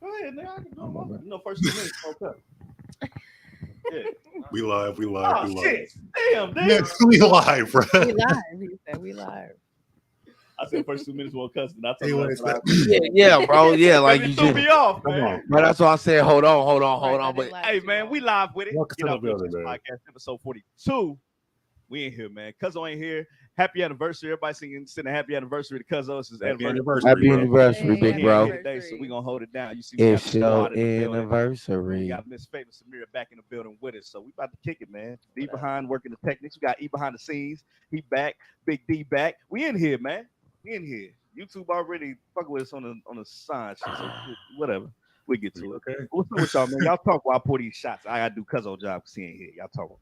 Go ahead, nigga. I can do it. You know, first 2 minutes. Okay. Yeah. We live. Oh, shit. Damn, damn. Yes, we live, bro. We live. He said we live. I said first 2 minutes won't cuss. I Hey, what is that? Yeah, bro. Yeah, like you you threw just. me off, Come man. on. But that's why I said, hold on. But Hey, man, we live with it. Welcome to the building, man. Podcast episode 42. We in here, man. Cuzzo ain't here. Happy anniversary. Everybody send a happy anniversary to Cuzzo. It's his anniversary. Happy bro. anniversary, Hey, big happy bro. Today, so we gonna hold it down. You see, we got It's the your squad in the building. We anniversary. got Miss Famous Samira back in the building with us, so we about to kick it, man. D behind working the techniques. We got E behind the scenes. He back. Big D back. We in here, man. We in here. YouTube already fucking with us on the sign shit, so whatever. We get to it. Okay. What's up with y'all, man? Y'all talk while I pour these shots. I gotta do Cuzzo job seeing here. Y'all talk.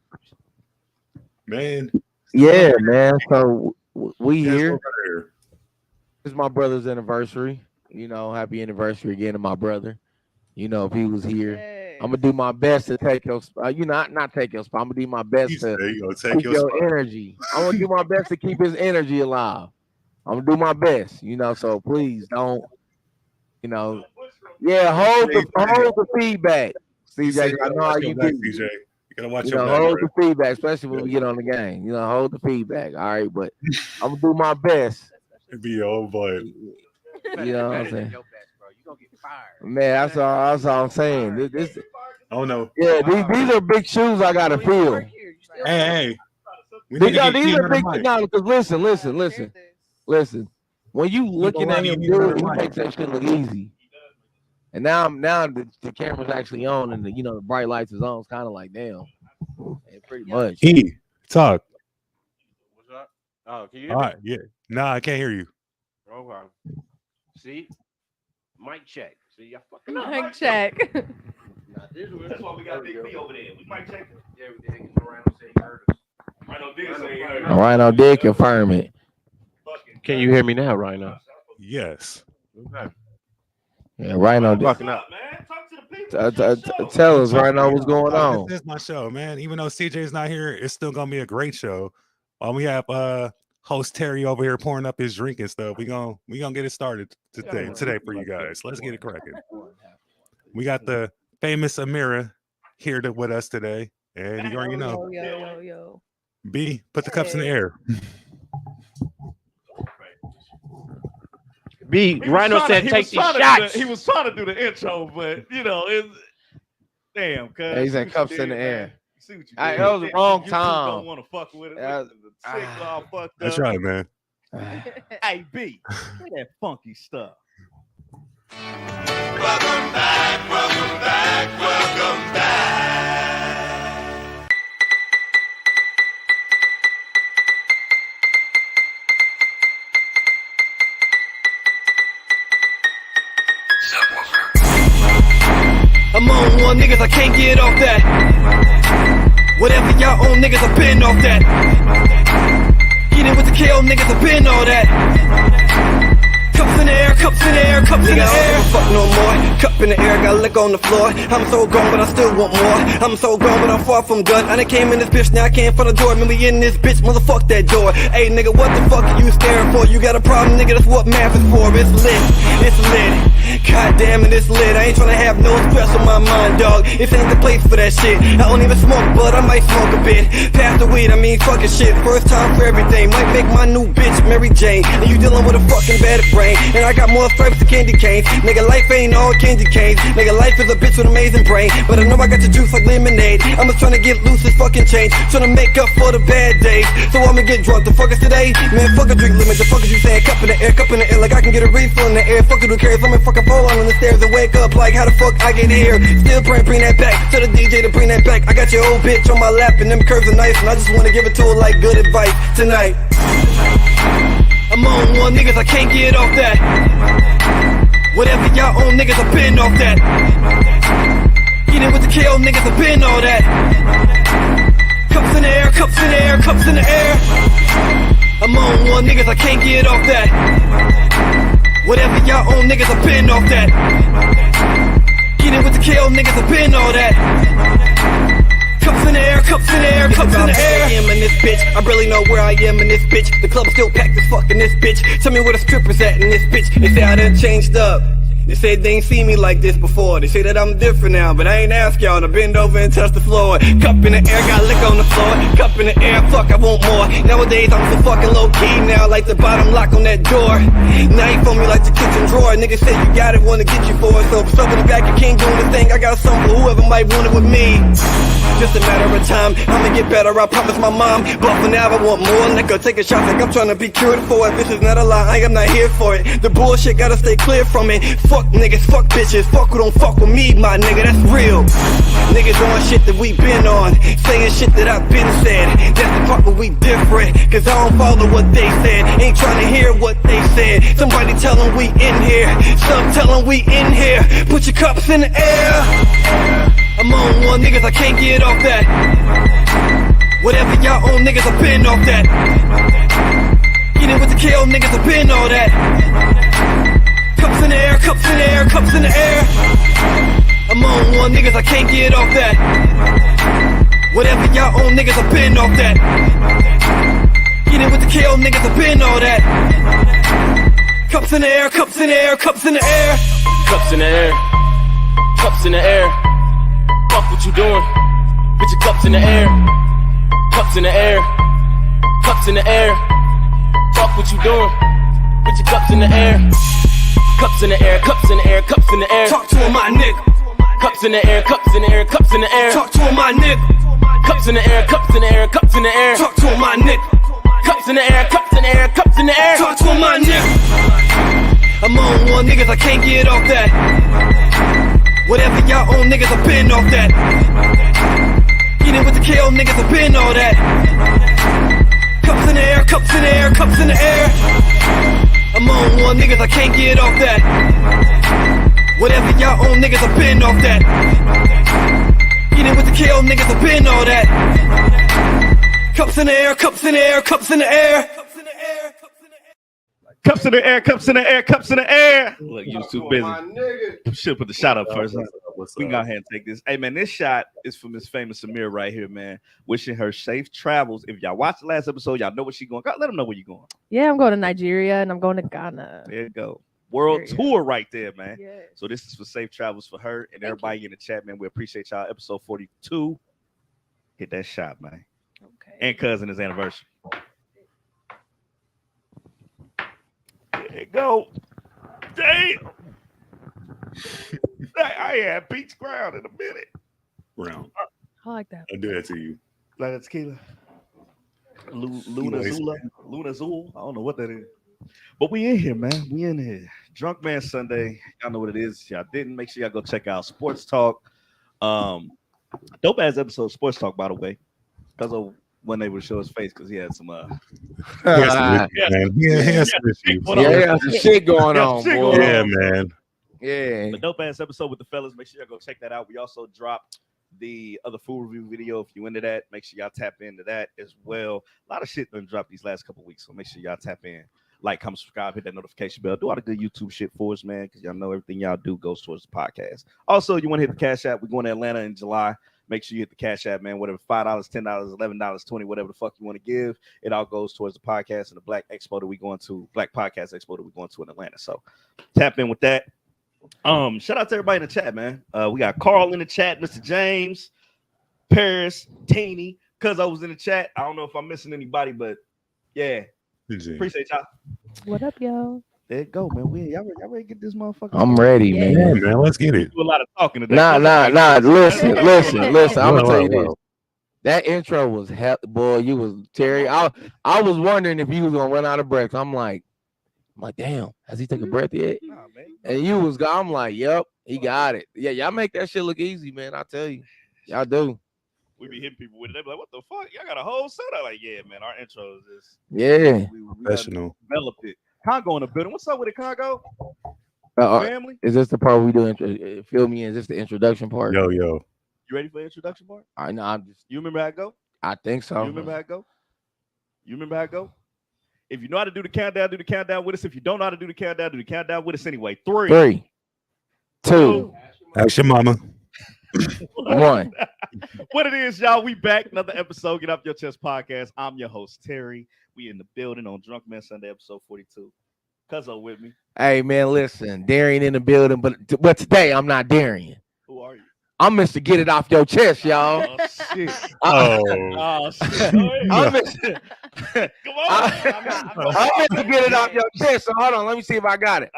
Man. Yeah, man. So we Yes, here. we're here. It's my brother's anniversary. You know, happy anniversary again to my brother. You know, if he was here, Hey. I'm gonna do my best to take your spot. Not take your spot. I'm gonna do my best You to say you gonna take keep your your spot. energy. I'm gonna do my best to keep his energy alive. I'm gonna do my best. You know, so please don't. You know, yeah, hold the feedback. CJ, I know how you do. CJ. You gotta watch You your know, back, hold bro. the feedback, especially when we get on the game. You know, hold the feedback. All right, but I'm gonna do my best. It'd be your own blood. You know what I'm saying? Man, that's all I'm saying. This Oh no. yeah, these are big shoes I gotta fill. Hey. We need These to get are another big mic. no, because listen. When you looking at him do it, he makes that shit look easy. And now the camera's actually on and the bright lights is on. It's kind of like damn. Yeah, pretty much. E, talk. What's up? Oh, can you hear All me? right, yeah. Nah, I can't hear you. Okay. See? Mic check. See, I fucking up. Mic check. Not this one. That's why we got Big B over there. We might check it. Yeah, we did. Rhino said he heard us. Rhino did say he heard All right, I did confirm it. Can you hear me now, Rhino? Yes. Okay. Yeah, Rhino did. Fucking up. Man, talk to the people. Tell us right now what's going on. This is my show, man. Even though CJ's not here, it's still gonna be a great show. We have host Terry over here pouring up his drink and stuff. We gonna get it started today for you guys. Let's get it cracking. We got the famous Amira here with us today, and you already know. Yo. B, put the cups in the air. B, Rhino said take these shots. He was trying to do the intro, but it's damn. Yeah, he said cups in the air. See what you That did. was the wrong YouTube time. Don't want to fuck with it. Yeah. The chick all fucked That's up. right, man. Hey B, look at that funky stuff. Welcome back, welcome back, welcome back. I'm on one, niggas, I can't get off that. Whatever y'all own, niggas, I been off that. Get in with the KO, niggas, I been all that. Cups in the air, cups in the air, cups in the air. I don't fuck no more. Cup in the air, got lick on the floor. I'm so gone, but I still want more. I'm so gone, but I'm far from done. I done came in this bitch, now I can't find the door. Remember in this bitch, motherfuck that door. Hey, nigga, what the fuck are you staring for? You got a problem, nigga, that's what math is for. It's lit, it's lit. God damn it, it's lit. I ain't tryna have no stress on my mind, dog. This ain't the place for that shit. I don't even smoke, but I might smoke a bit. Pass the weed, I mean fucking shit. First time for everything. Might make my new bitch Mary Jane. And you dealing with a fucking bad brain. And I got more stripes than candy canes. Nigga, life ain't all candy canes. Nigga, life is a bitch with amazing brain. But I know I got the juice like lemonade. I'm just tryna get loose as fucking change. Tryna make up for the bad days. So I'ma get drunk. The fuck is today? Man, fuck a drink limit. The fuck is you saying? Cup in the air, like I can get a refill in the air. Fuck it, who cares? I'ma fucking fall on the stairs and wake up like how the fuck I get here. Still bring that back. Tell the DJ to bring that back. I got your old bitch on my lap and them curves are nice. And I just wanna give it to her like good advice tonight. I'm on one, niggas, I can't get off that. Whatever y'all own, niggas, I been off that. Get in with the KO, niggas, I been all that. Cups in the air, cups in the air, cups in the air. I'm on one, niggas, I can't get off that. Whatever y'all own, niggas, I been off that. Get in with the KO, niggas, I been all that. Cups in the air, cups in the air, cups in the air. I am in this bitch. I barely know where I am in this bitch. The club still packed as fuck in this bitch. Tell me where the strippers at in this bitch. They say I done changed up. They said they ain't seen me like this before. They say that I'm different now, but I ain't ask y'all to bend over and touch the floor. Cup in the air, got lick on the floor. Cup in the air, fuck, I want more. Nowadays I'm so fucking low key now, like the bottom lock on that door. Now you phone me like the kitchen drawer. Niggas say you got it, wanna get you for it. So if in the back, you can't do anything. I got something for whoever might want it with me. Just a matter of time, I'ma get better, I promise my mom. But for now I want more liquor, take a shot like I'm trying to be cured for it. This is not a lie, I am not here for it. The bullshit gotta stay clear from it. Fuck niggas, fuck bitches, fuck who don't fuck with me, my nigga, that's real. Niggas on shit that we been on, saying shit that I've been said. That's the part where we different, cause I don't follow what they said. Ain't trying to hear what they said. Somebody tell them we in here, some tell them we in here. Put your cups in the air. I'm on one, niggas, I can't get off that. Whatever y'all own, niggas, I been off that. Get in with the KO, niggas, I been all that. Cups in the air, cups in the air, cups in the air. I'm on one, niggas, I can't get off that. Whatever y'all own, niggas, I been off that. Get in with the KO, niggas, I been all that. Cups in the air, cups in the air, cups in the air. Cups in the air, cups in the air. Fuck what you doing? Put your cups in the air. Cups in the air. Cups in the air. Fuck what you doing? Put your cups in the air. Cups in the air. Cups in the air. Cups in the air. Talk to him, my nigga. Cups in the air. Cups in the air. Cups in the air. Talk to him, my nigga. Cups in the air. Cups in the air. Cups in the air. Talk to him, my nigga. Cups in the air. Cups in the air. Cups in the air. Talk to him, my nigga. I'm on one, niggas, I can't get off that. Whatever y'all own, niggas, I been off that. Get in with the KO, niggas, I been all that. Cups in the air, cups in the air, cups in the air. I'm on one, niggas, I can't get off that. Whatever y'all own, niggas, I been off that. Get in with the KO, niggas, I been all that. Cups in the air, cups in the air, cups in the air. Cups in the air, cups in the air, cups in the air. Look, you too busy. Should put the shot up first. We can go ahead and take this. Hey, man, this shot is for Miss Famous Samir right here, man. Wishing her safe travels. If y'all watched the last episode, y'all know where she's going. Let them know where you're going. Yeah, I'm going to Nigeria and I'm going to Ghana. There you go. World tour right there, man. Yes. So this is for safe travels for her and everybody in the chat, man. We appreciate y'all. Episode 42. Hit that shot, man. Okay. And cousin is anniversary. There you go. Damn. I had beach ground in a minute. Round. I like that. I'll do that to you. Like a tequila. Luna Zul. I don't know what that is. But we in here, man. We in here. Drunk Man Sunday. Y'all know what it is. Y'all didn't. Make sure y'all go check out Sports Talk. Dope ass episode of Sports Talk, by the way. Because of when they would show his face, because he had some He has some issues. some shit going on, boy. Yeah, man. Yeah. The dope ass episode with the fellas. Make sure y'all go check that out. We also dropped the other food review video. If you into that, make sure y'all tap into that as well. A lot of shit done dropped these last couple weeks, so make sure y'all tap in. Like, comment, subscribe, hit that notification bell. Do all the good YouTube shit for us, man, because y'all know everything y'all do goes towards the podcast. Also, you want to hit the Cash App. We're going to Atlanta in July. Make sure you hit the Cash App, man. Whatever, $5, $10, $11, $20, whatever the fuck you want to give. It all goes towards the podcast and the Black Expo that we going to, Black Podcast Expo that we're going to in Atlanta. So tap in with that. Shout out to everybody in the chat, man. We got Carl in the chat, Mr. James, Paris, Taney, cuz I was in the chat. I don't know if I'm missing anybody, but yeah. Appreciate y'all. What up, y'all? There you go, man. Y'all ready to get this motherfucker? I'm ready, man. Yeah, man. Let's get it. Do a lot of talking today. Nah. Listen. I'm gonna tell you this. That intro was boy. You was Terry. I was wondering if you was gonna run out of breath. I'm like, damn. Has he taken a breath yet? Nah, man. And you was gone. I'm like, yep, he got it. Yeah, y'all make that shit look easy, man. I tell you, y'all do. We be hitting people with it. They be like, what the fuck? Y'all got a whole setup. Like, yeah, man, our intros is we Professional. Developed it. Congo in the building. What's up with it, Congo? Family? Is this the part we do? Fill me in. Is this the introduction part? Yo. You ready for the introduction part? I know. I'm just. You remember how it go? I think so. You remember how it go? If you know how to do the countdown, do the countdown with us. If you don't know how to do the countdown with us anyway. 3, 2. Ask your mama. 1. What it is, y'all? We back. Another episode. Get Up Your Chest podcast. I'm your host, Terry. We in the building on Drunk Man Sunday, episode 42. Cuzzo with me. Hey man, listen, Darian in the building, but today I'm not Darian. Who are you? I'm Mr. Get It Off Your Chest, y'all. Oh shit. Oh, Oh shit. Go ahead. I'm Mr. Come on. I'm Mr. Get It Off Your Chest. So hold on, let me see if I got it.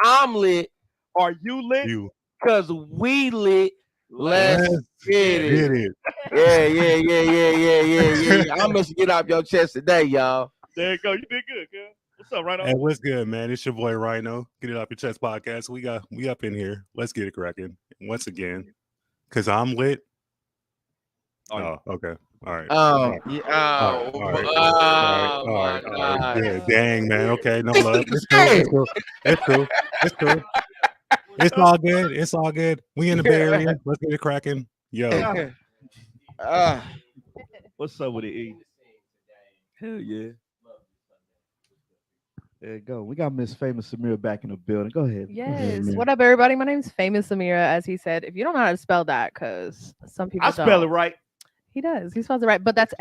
I'm lit Are you lit? you because we lit. Let's get did it. it. Yeah. I'm Mr. Get Off Your Chest today, y'all. There you go. You did good, cuz. What's up, Rhino? Hey, what's good, man? It's your boy Rhino. Get It Off Your Chest podcast. We up in here. Let's get it cracking once again. Cause I'm lit. Oh, okay. All right. All right. Good. Dang, man. Okay, no love. It's cool. It's all good. It's all good. We in the Bay Area. Let's get it cracking. Yo. What's up with it, E? Hell yeah. There you go. We got Miss Famous Samira back in the building. Go ahead. Yes. What up, everybody? My name's Famous Samira, as he said. If you don't know how to spell that, because some people I spell it right. He does. He spells it right. But that's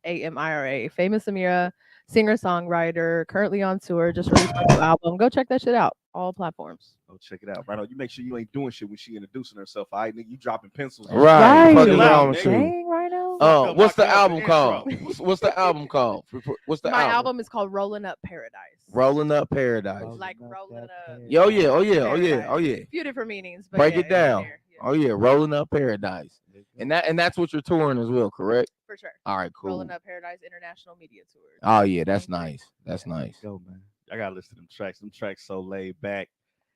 FAYMISAMIRA. Famous Samira, singer-songwriter, currently on tour, just released a new album. Go check that shit out. All platforms. Go check it out. Rhino, you make sure you ain't doing shit when she introducing herself. All right, nigga, you dropping pencils. Right. Fuck it wrong with you. Dang, Rhino. What's the album called? What's the album called? What's the My album is called Rolling Up Paradise. Rolling Up Paradise. Like rolling up. Oh yeah. A few different meanings. But Break yeah, it down. there. Yeah, Oh yeah, Rolling Up Paradise. And that's what you're touring as well, correct? for sure. All right, cool. Rolling Up Paradise International Media Tour. Oh yeah, that's nice. That's nice. Go, man. I gotta listen to them tracks. Them tracks so laid back,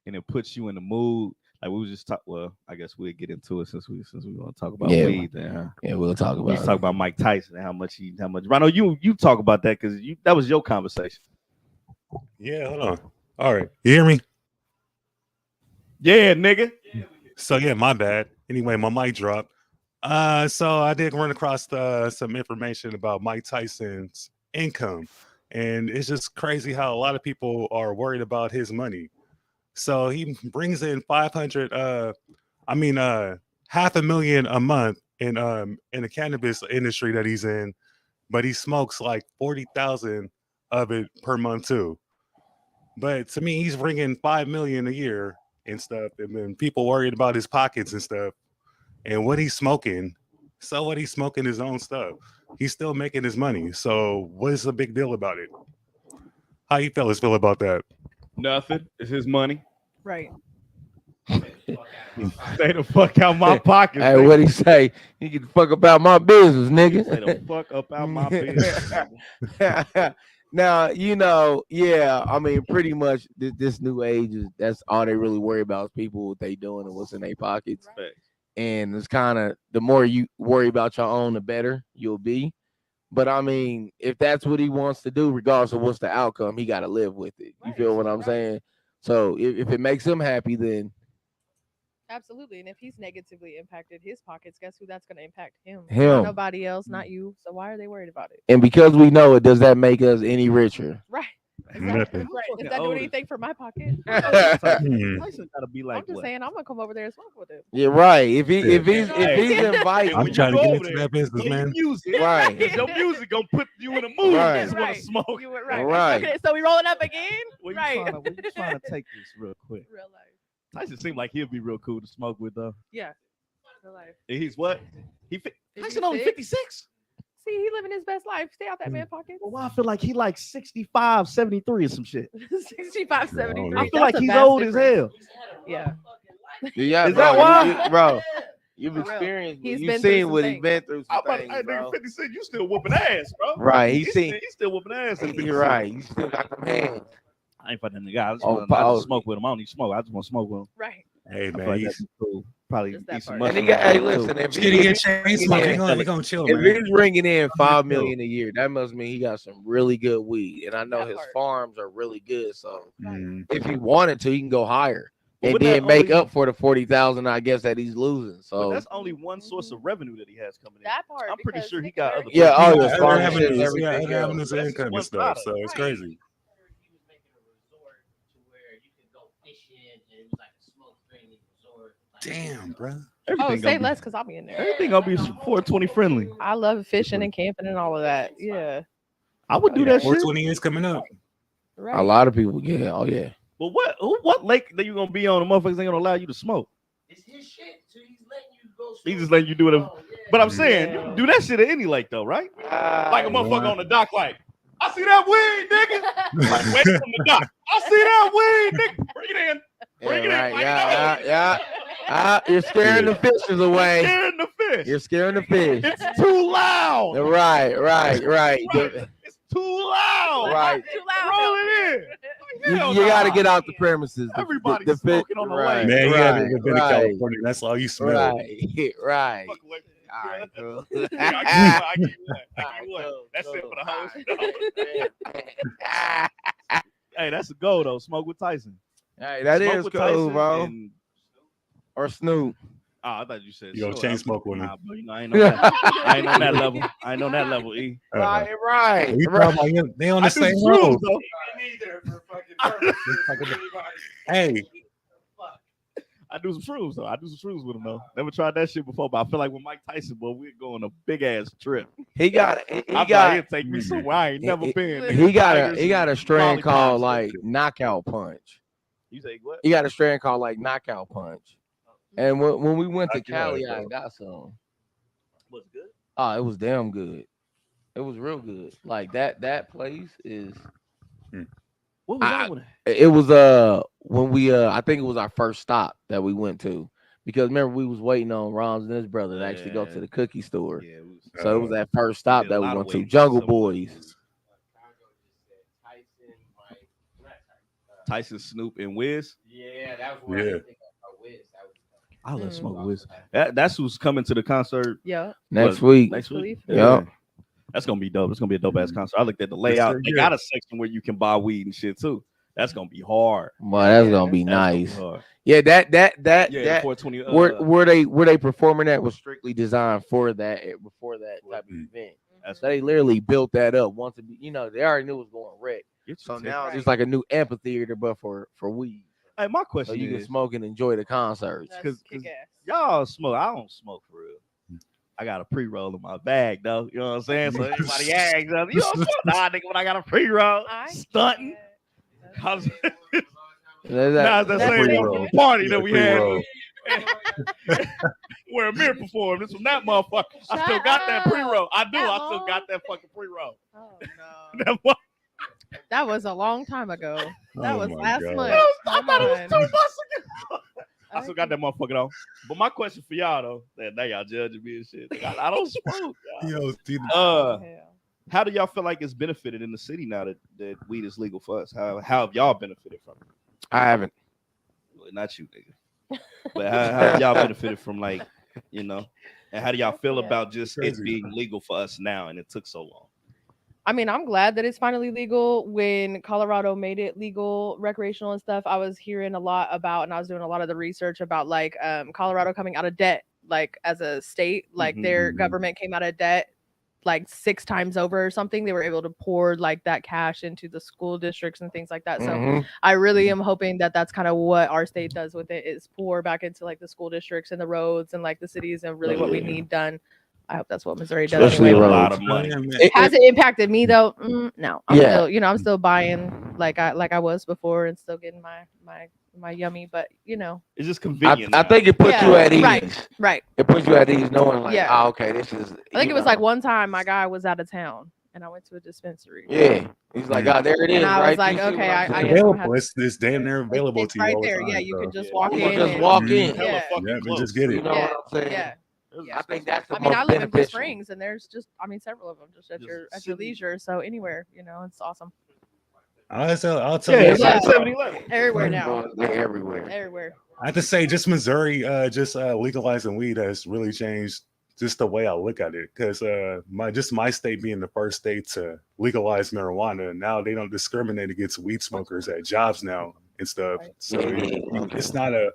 and it puts you in the mood. Like we was just talk. Well, I guess we'll get into it since we want to talk about weed. Then, huh? Yeah, we'll talk We about talk about Mike Tyson and how much. Rhino, you talk about that because that was your conversation. Yeah, hold on. All right. You hear me? Yeah, nigga. So yeah, my bad. Anyway, my mic dropped. So I did run across some information about Mike Tyson's income, and it's just crazy how a lot of people are worried about his money. So he brings in $500,000 a month in the cannabis industry that he's in, but he smokes like 40,000 of it per month too. But to me, he's bringing $5 million a year and stuff, and then people worried about his pockets and stuff. And what he's smoking, so what he's smoking his own stuff. He's still making his money. So what is the big deal about it? How you fellas feel about that? Nothing. It's his money. Right. Stay the fuck out my pocket. Hey, what'd he say? You get the fuck up out my business, nigga. Stay the fuck up out my business. Now, I mean, pretty much this new age that's all they really worry about is people, what they doing and what's in their pockets. Right. And it's kind of, the more you worry about your own, the better you'll be. But I mean, if that's what he wants to do, regardless of what's the outcome, he got to live with it. You feel what I'm saying? So if it makes him happy, then Absolutely. And if he's negatively impacted his pockets, guess who that's going to impact? Him. Him. Not nobody else, not you. So why are they worried about it? and because we know it, does that make us any richer? Right. Nothing. Exactly. Right. Does that do Oldest. anything for my pocket? Tyson gotta be like I'm just what? saying, I'm gonna come over there and smoke with him. Yeah, right. If he's Hey. invited, I'm When trying to you get go into over that business, Play man. music. Right. Because your music gonna put you in a mood. Right. You just want to smoke. You were right. Right. Okay, so we rolling up again? Where you Right. trying to take this real quick? Real life. Tyson seemed like he'll be real cool to smoke with though. Yeah. Real life. And he's what? Tyson only 56? See, he living his best life. Stay out that man pocket. Well, I feel like he like 65, 73 or some shit. 65, 73. I I feel like he's old as hell. Yeah. yeah, Is bro, that why? bro? You've For real. experienced, He's you've been through seen some what he's things. been through. I'm Some about things, to, bro. nigga, 50 Cent, you still whooping ass, bro. Right, he's seen. He's still whooping ass. at 50 You're Cent. right. You still got the hands. I ain't fighting the guy. I just, Oh, wanna, I Paul. just smoke with him. I don't need smoke. I just want to smoke with him. Right. Hey I feel man, like he's that's cool. Probably Just that eat some part. And he mushrooms. got, hey, too. listen, if getting he, in chain smoking. He gonna chill, if man. he's bringing in $5 million a year, that must mean he got some really good weed. And I know That his part. farms are really good. So Mm. if he wanted to, he can go higher But and wouldn't then that make only- up for the 40,000, I guess, that he's losing. But So that's only one source of revenue that he has coming in. That part. I'm pretty because sure he think got where other he- yeah, oh Yeah, yeah, other farm avenues, shit and everything other else. avenues of That's income one and stuff. product. So it's Right. crazy. Damn, bro. Oh, Everything say gonna less because I'll be in be, there. everything gonna be 420 friendly. I love fishing and camping and all of that. Yeah. I would do that shit. 420 is coming up. Right. A lot of people, yeah. Oh yeah. But what lake that you gonna be on? The motherfuckers ain't gonna allow you to smoke. It's his shit. So he's letting you go. He's just letting you do it. Oh, yeah. But I'm saying you Yeah. can do that shit at any lake though, right? Like a motherfucker on the dock, like I see that weed, nigga. Like wait from the dock. I see that weed, nigga. Bring it in. Bring it in. Right. Like, Yeah. You're scaring the fishes away. Scaring the fish. You're scaring the fish. It's too loud. Right. It's too loud. Right. Too loud. Roll it in. Hell You got to nah. get out the premises. Everybody's the smoking on the right, lake. Man, you haven't been to right, California. That's all you smell. right. Fuck away. All right, cool. I give you one. That's it for the host. Hey, that's a go though. Smoke with Tyson. Hey, that Smoke is with cool, Tyson bro. and- Or Snoop. Oh, I thought you said You go sure. chain smoke with him. Nah, bro, you know, I ain't on that. I ain't on that level. I ain't on that level. E. Right. We talking about they on the I do same shrooms, road. though. Hey, I do some shrooms though. I do some shrooms with him though. Never tried that shit before, but I feel like with Mike Tyson, boy, we're going a big ass trip. He got I thought he'd take me somewhere I ain't never been. nigga. he got Tigers a and strand called lollipops. like knockout punch. You say what? He got a strand called like knockout punch. And when we went to Knockout, Cali, bro. I got some. Was good? Oh, it was damn good. It was real good. Like that place is. What was that one? It was when we I think it was our first stop that we went to, because remember we was waiting on Ron's and his brother to actually go to the cookie store. Yeah, it was, So it was that first stop did a that we lot of went to. waiting. Jungle So- Boys. Tyson, Snoop, and Wiz. Yeah, that was Yeah. I love Mm. Smoke Wiz. That's who's coming to the concert Yeah. Next week. next week. Yeah. That's gonna be dope. It's gonna be a dope ass concert. I looked at the layout. sir, They yeah. got a section where you can buy weed and shit too. That's gonna be hard. Boy, that's gonna be That's gonna be nice. hard. Yeah, that Yeah, 420. where they performing at was strictly designed for that type of event. That's So they literally built that up once they already knew it was going wreck. Get So your now ticket. it's like a new amphitheater, but for weed. Hey, my So question you can is, smoke and enjoy the concerts. That's 'cause kick-ass. y'all smoke. I don't smoke for real. I got a pre-roll in my bag though. You know what I'm saying? So anybody asks, you don't smoke? Nah, nigga, when I got a pre-roll, I stunting. can't. How's That's Nah, it's that That's same pre-roll. motherfucking party that we had Pre-roll. where Amir performed. This from that motherfucker. I still Shut got that up. pre-roll. I do. That I still long? got that fucking pre-roll. Oh no. That one- That was a long time ago. That Oh was my last God. month. I thought it was 2 Come on. months ago. I still got that motherfucker though. But my question for y'all though, that now y'all judging me and shit. Like, I don't smoke. y'all. Yo, dude, Hell. How do y'all feel like it's benefited in the city now that weed is legal for us? How have y'all benefited from it? I haven't. Well, not you, nigga. But how have y'all benefited from, like, you know? And how do y'all feel about just it Crazy. being legal for us now and it took so long? I mean, I'm glad that it's finally legal. When Colorado made it legal, recreational and stuff, I was hearing a lot about, and I was doing a lot of the research about like Colorado coming out of debt, like as a state, like their Mhm. government came out of debt like 6 times over or something. They were able to pour like that cash into the school districts and things like that. So Mhm. I really am hoping that that's kind of what our state does with it, is pour back into like the school districts and the roads and like the cities and really what we need done. I hope that's what Missouri does. Especially Made a roads. lot of money. Has it impacted me though? No. I'm Yeah. still, I'm still buying like I was before and still getting my yummy, but It's just convenient. I now. think it puts Yeah, you at ease. right. It puts you at ease knowing like, Yeah. oh, okay, this is. I think it was like one time my guy was out of town and I went to a dispensary. Yeah, he's like, oh, there it is. And I was right? like, You see what okay, I'm I saying? guess available. It's damn near available It's to you right all the there. time, Yeah, you so. can just Yeah. walk You in. can just and- walk Mhm. in. Hella Yeah. fucking Yeah, but close. just get You it. know Yeah. what I'm saying? Yeah. I think that's the I mean, I most live in Blue beneficial. Springs, and there's just, several of them just at Just your city. leisure. So anywhere, it's awesome. I'll tell Yeah, you. it's Yeah. like 7-Eleven. Everywhere now. They're everywhere. Everywhere. I have to say, just Missouri, legalizing weed has really changed just the way I look at it. Because my state being the first state to legalize marijuana, and now they don't discriminate against weed smokers at jobs now and stuff. Right. So it's not a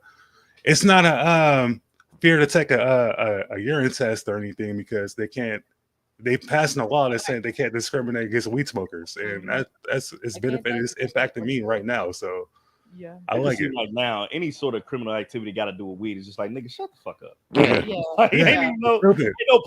fear to take a urine test or anything, because they passing a law that saying they can't discriminate against weed smokers, and it's benefited, it's impacting me right now. So Yeah. I like it. Like now, any sort of criminal activity got to do with weed. It's just like, nigga, shut the fuck up. Yeah. Yeah. Like, ain't even no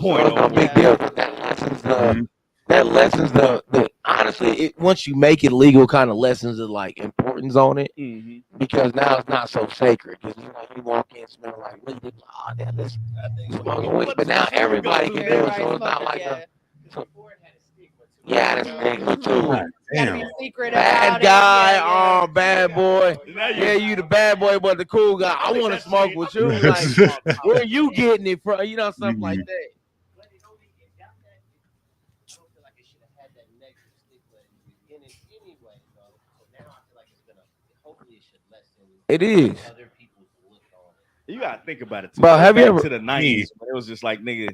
point. No big deal. That lessens the honestly, once you make it legal, kind of lessens the like importance on it Mm-hmm. because now it's not so sacred. Because you walk in smelling like weed, it's like, oh damn, this smoking weed. But now everybody can do it, so it's not like a yeah, that's stigma too. God Gotta be damn. secret Bad about guy, it. Yeah, oh bad boy. Now Yeah, you the bad boy, but the cool guy. I want to smoke with you. Like, where you getting it from? You know, something like that. It is. You gotta think about it too. Bro, have you Back ever- to the 90s when it was just like nigga,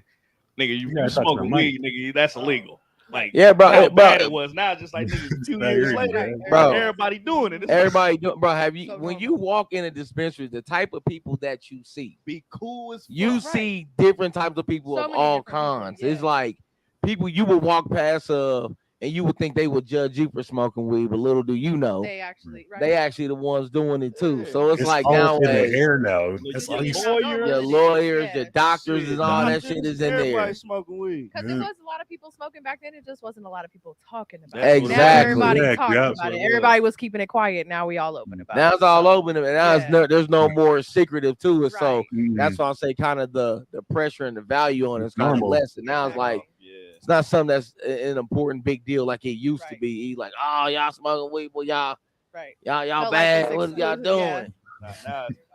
you gotta talk to smoking the weed, nigga, that's illegal. Like Yeah, bro, how bro. bad it was. Now just like nigga, a few Not years really, later, bro. everybody doing it. It's Everybody do, bro. Have you So when normal. you walk in a dispensary, the type of people that you see, be cool as fuck. you see different types of people So of many all different people, kinds. yeah. It's like people you would walk past and you would think they would judge you for smoking weed, but little do you know They actually, right? they actually the ones doing it too. Yeah. So it's like all up in nowadays the air now. That's all Your you see. lawyers, your lawyers, Yeah. your doctors, shit, and all that doctors, shit is in everybody there. smoking weed. Because Yeah. it was a lot of people smoking back then. It just wasn't a lot of people talking about That's it. what it Now was. everybody Correct, talking yep. about That's what it. it was. Everybody was keeping it quiet. Now we all open about Now it. it's all So, open, and now yeah. there's no more secretive to it. So Right. that's why I say kind of the pressure and the value on it is kind of Normal. less. And now it's like Yeah. it's not something that's an important big deal like it used to Right. be. He's like, oh, y'all smoking weed, well, y'all Right. y'all Felt like bad. it's What y'all exclusive, yeah. doing?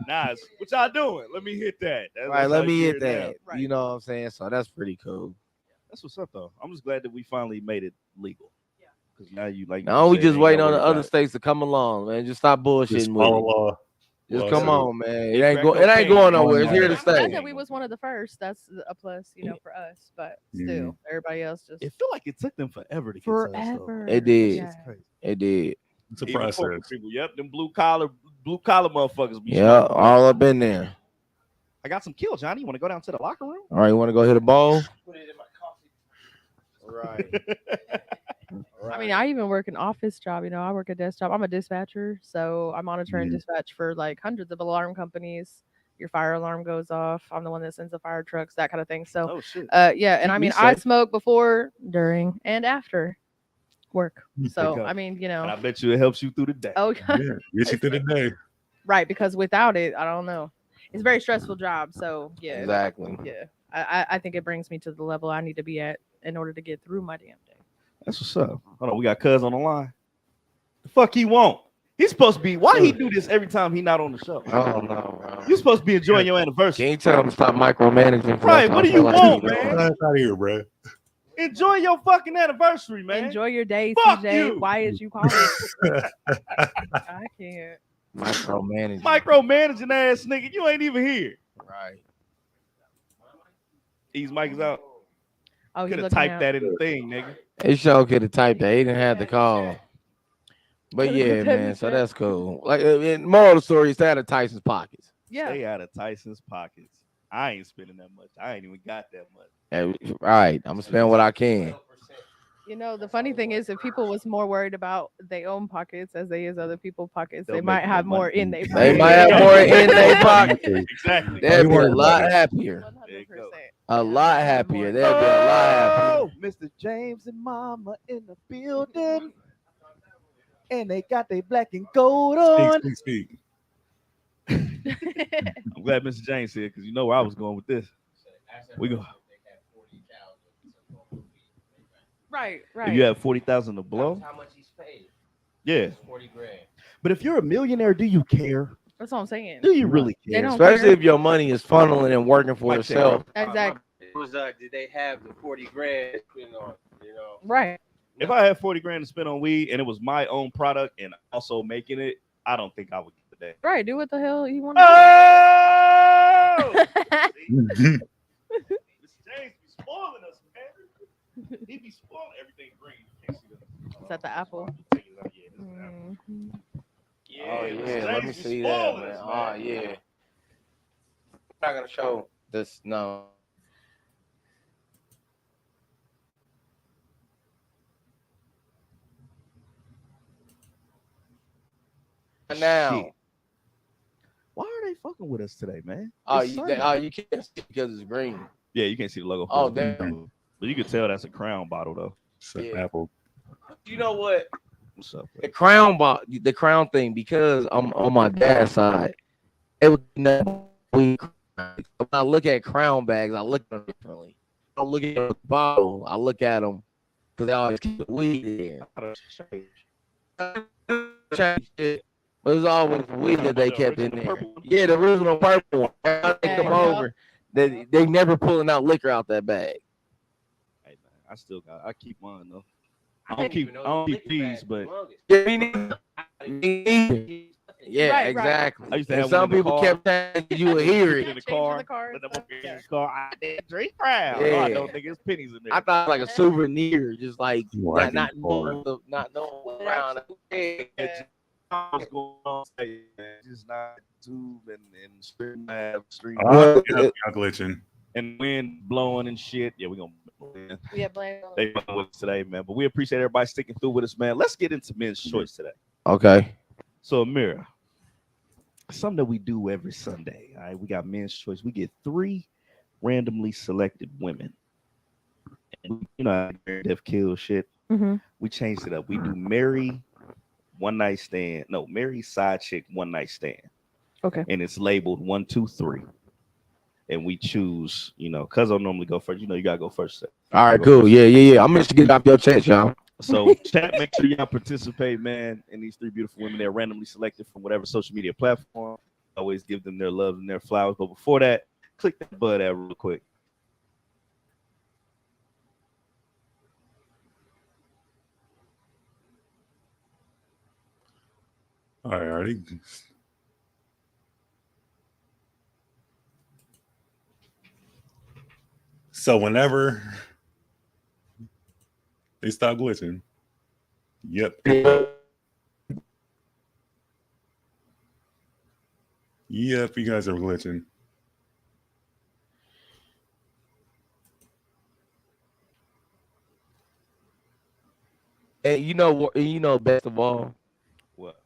Now it's, what y'all doing? Let me hit that. Right, That's let how me you hit hear it now. that. Right. You know what I'm saying? So that's pretty cool. That's what's up though. I'm just glad that we finally made it legal. Yeah. Because now you like. Now you we said, just ain't waiting gotta on the worry other about it. states to come along, man. Just stop bullshitting Just with follow it. law. Just Well, come so- on, man. It Crack ain't going cocaine. nowhere. It's here to I'm glad stay. that we was one of the first. That's a plus, for us. But still, everybody else just It feel like it took them forever to get to us, though. forever. It did. Yeah. It's crazy. It did. It's a Even process. corporate people, yep, them blue collar motherfuckers. Be Yeah, smoking weed. all up in there. I got some kill, Johnny. You want to go down to the locker room? All right, you want to go hit a bowl? I mean, I even work an office job. I work a desk job. I'm a dispatcher, so I monitor and dispatch for like hundreds of alarm companies. Your fire alarm goes off. I'm the one that sends the fire trucks, that kind of thing. So, Oh shit. yeah. And Keep I me mean, I safe. smoke before, during, and after work. So, go. I mean, And I bet you it helps you through the day. oh, Yeah, get you through the day. right. Because without it, I don't know. It's a very stressful job. So, yeah. Exactly. Yeah. I think it brings me to the level I need to be at in order to get through my damn day. That's what's up. Hold on, we got Cuz on the line. The fuck he won't. He's supposed to be. Why he do this every time he not on the show? Oh no, bro. You supposed to be enjoying your anniversary. Can you tell him to stop micromanaging? Right, what do you want, man? Get out of here, bro. Enjoy your fucking anniversary, man. Enjoy your day, Fuck CJ. you. Why is you calling? I can't. Micromanaging. Micromanaging ass nigga. You ain't even here. Right. These mics out. Oh, he's Could have looking typed out. that in the thing, nigga. He sure could have typed that. He didn't have to call. But Could've yeah, put that in man. the So chat. that's cool. Like, moral of the story is stay out of Tyson's pockets. Yeah. Stay out of Tyson's pockets. I ain't spending that much. I ain't even got that much. All right, I'm gonna spend what I can. The funny thing is, if people was more worried about their own pockets as they is other people's pockets, They'll they make might more have more money. in their pockets. They might have more in their pocket. Exactly. They'd be a worried lot about it. happier. 100%. A lot happier. They'd be a lot happier. Oh, Mr. James and Mama in the building. And they got their black and gold on. Speak. I'm glad Mr. James here because you know where I was going with this. We go. Right. If you have 40,000 to blow, How much he's paid? yeah. 40 grand. But if you're a millionaire, do you care? That's what I'm saying. Do you really They care? don't Especially care. if your money is funneling and working for Mic check, yourself. Exactly. It was did they have the 40 grand spent on, Right. If I had 40 grand to spend on weed and it was my own product and also making it, I don't think I would get the day. Right. Do what the hell you want Oh! to Mr. James be spoiling us, man. He be spoiling everything green. You can't see that. Is that the apple? Yeah, this is apple. Mhm. Oh Mr. yeah, let me James be see that, spoiling man. us, Oh yeah. I'm not gonna show this. No. Now. Shit. Why are they fucking with us today, man? Oh, It's Sunday. you can't see because it's green. Yeah, you can't see the logo. Oh, damn. But you can tell that's a Crown bottle though. It's an Yeah. apple. You know what? What's up? The crown thing, because I'm on my dad's side. It was nothing. When I look at crown bags, I look at them differently. I don't look at the bottle. I look at them because they always keep the weed in. Change it, but it was always weed that they kept in there. Yeah, the original purple one. I take them over. They never pulling out liquor out that bag. Hey man, I keep mine though. I don't keep these, but yeah, Right, exactly. I used to And have some one in the people car. kept saying you would hear in it. the car. and Let them stuff. in the car. I didn't drink crown. Yeah. No, I don't think it's pennies in there. I thought like a souvenir, just like Right not in the car. knowing around. What's going on? Hey, man, just not tube and stream Oh, yeah, y'all glitching. and wind blowing and shit. Yeah, we're gonna Yeah, blame. they fucking with us today, man. But we appreciate everybody sticking through with us, man. Let's get into men's choice today. Okay. So Amira, something that we do every Sunday. All right, we got men's choice. We get 3 randomly selected women. And you know, death kill shit. Mm-hmm. We changed it up. We do marry one night stand. No, marry side chick one night stand. Okay. And it's labeled 1, 2, 3. And we choose, you know, cuz I'll normally go first. You know, you gotta go first. All right, cool. Yeah. I'm just get off your chest, y'all. So chat, make sure y'all participate, man. And these 3 beautiful women, they're randomly selected from whatever social media platform. Always give them their love and their flowers. But before that, click that bud out real quick. All righty. So whenever they stop glitching, yep. Yep, you guys are glitching. And you know what? You know, best of all, What?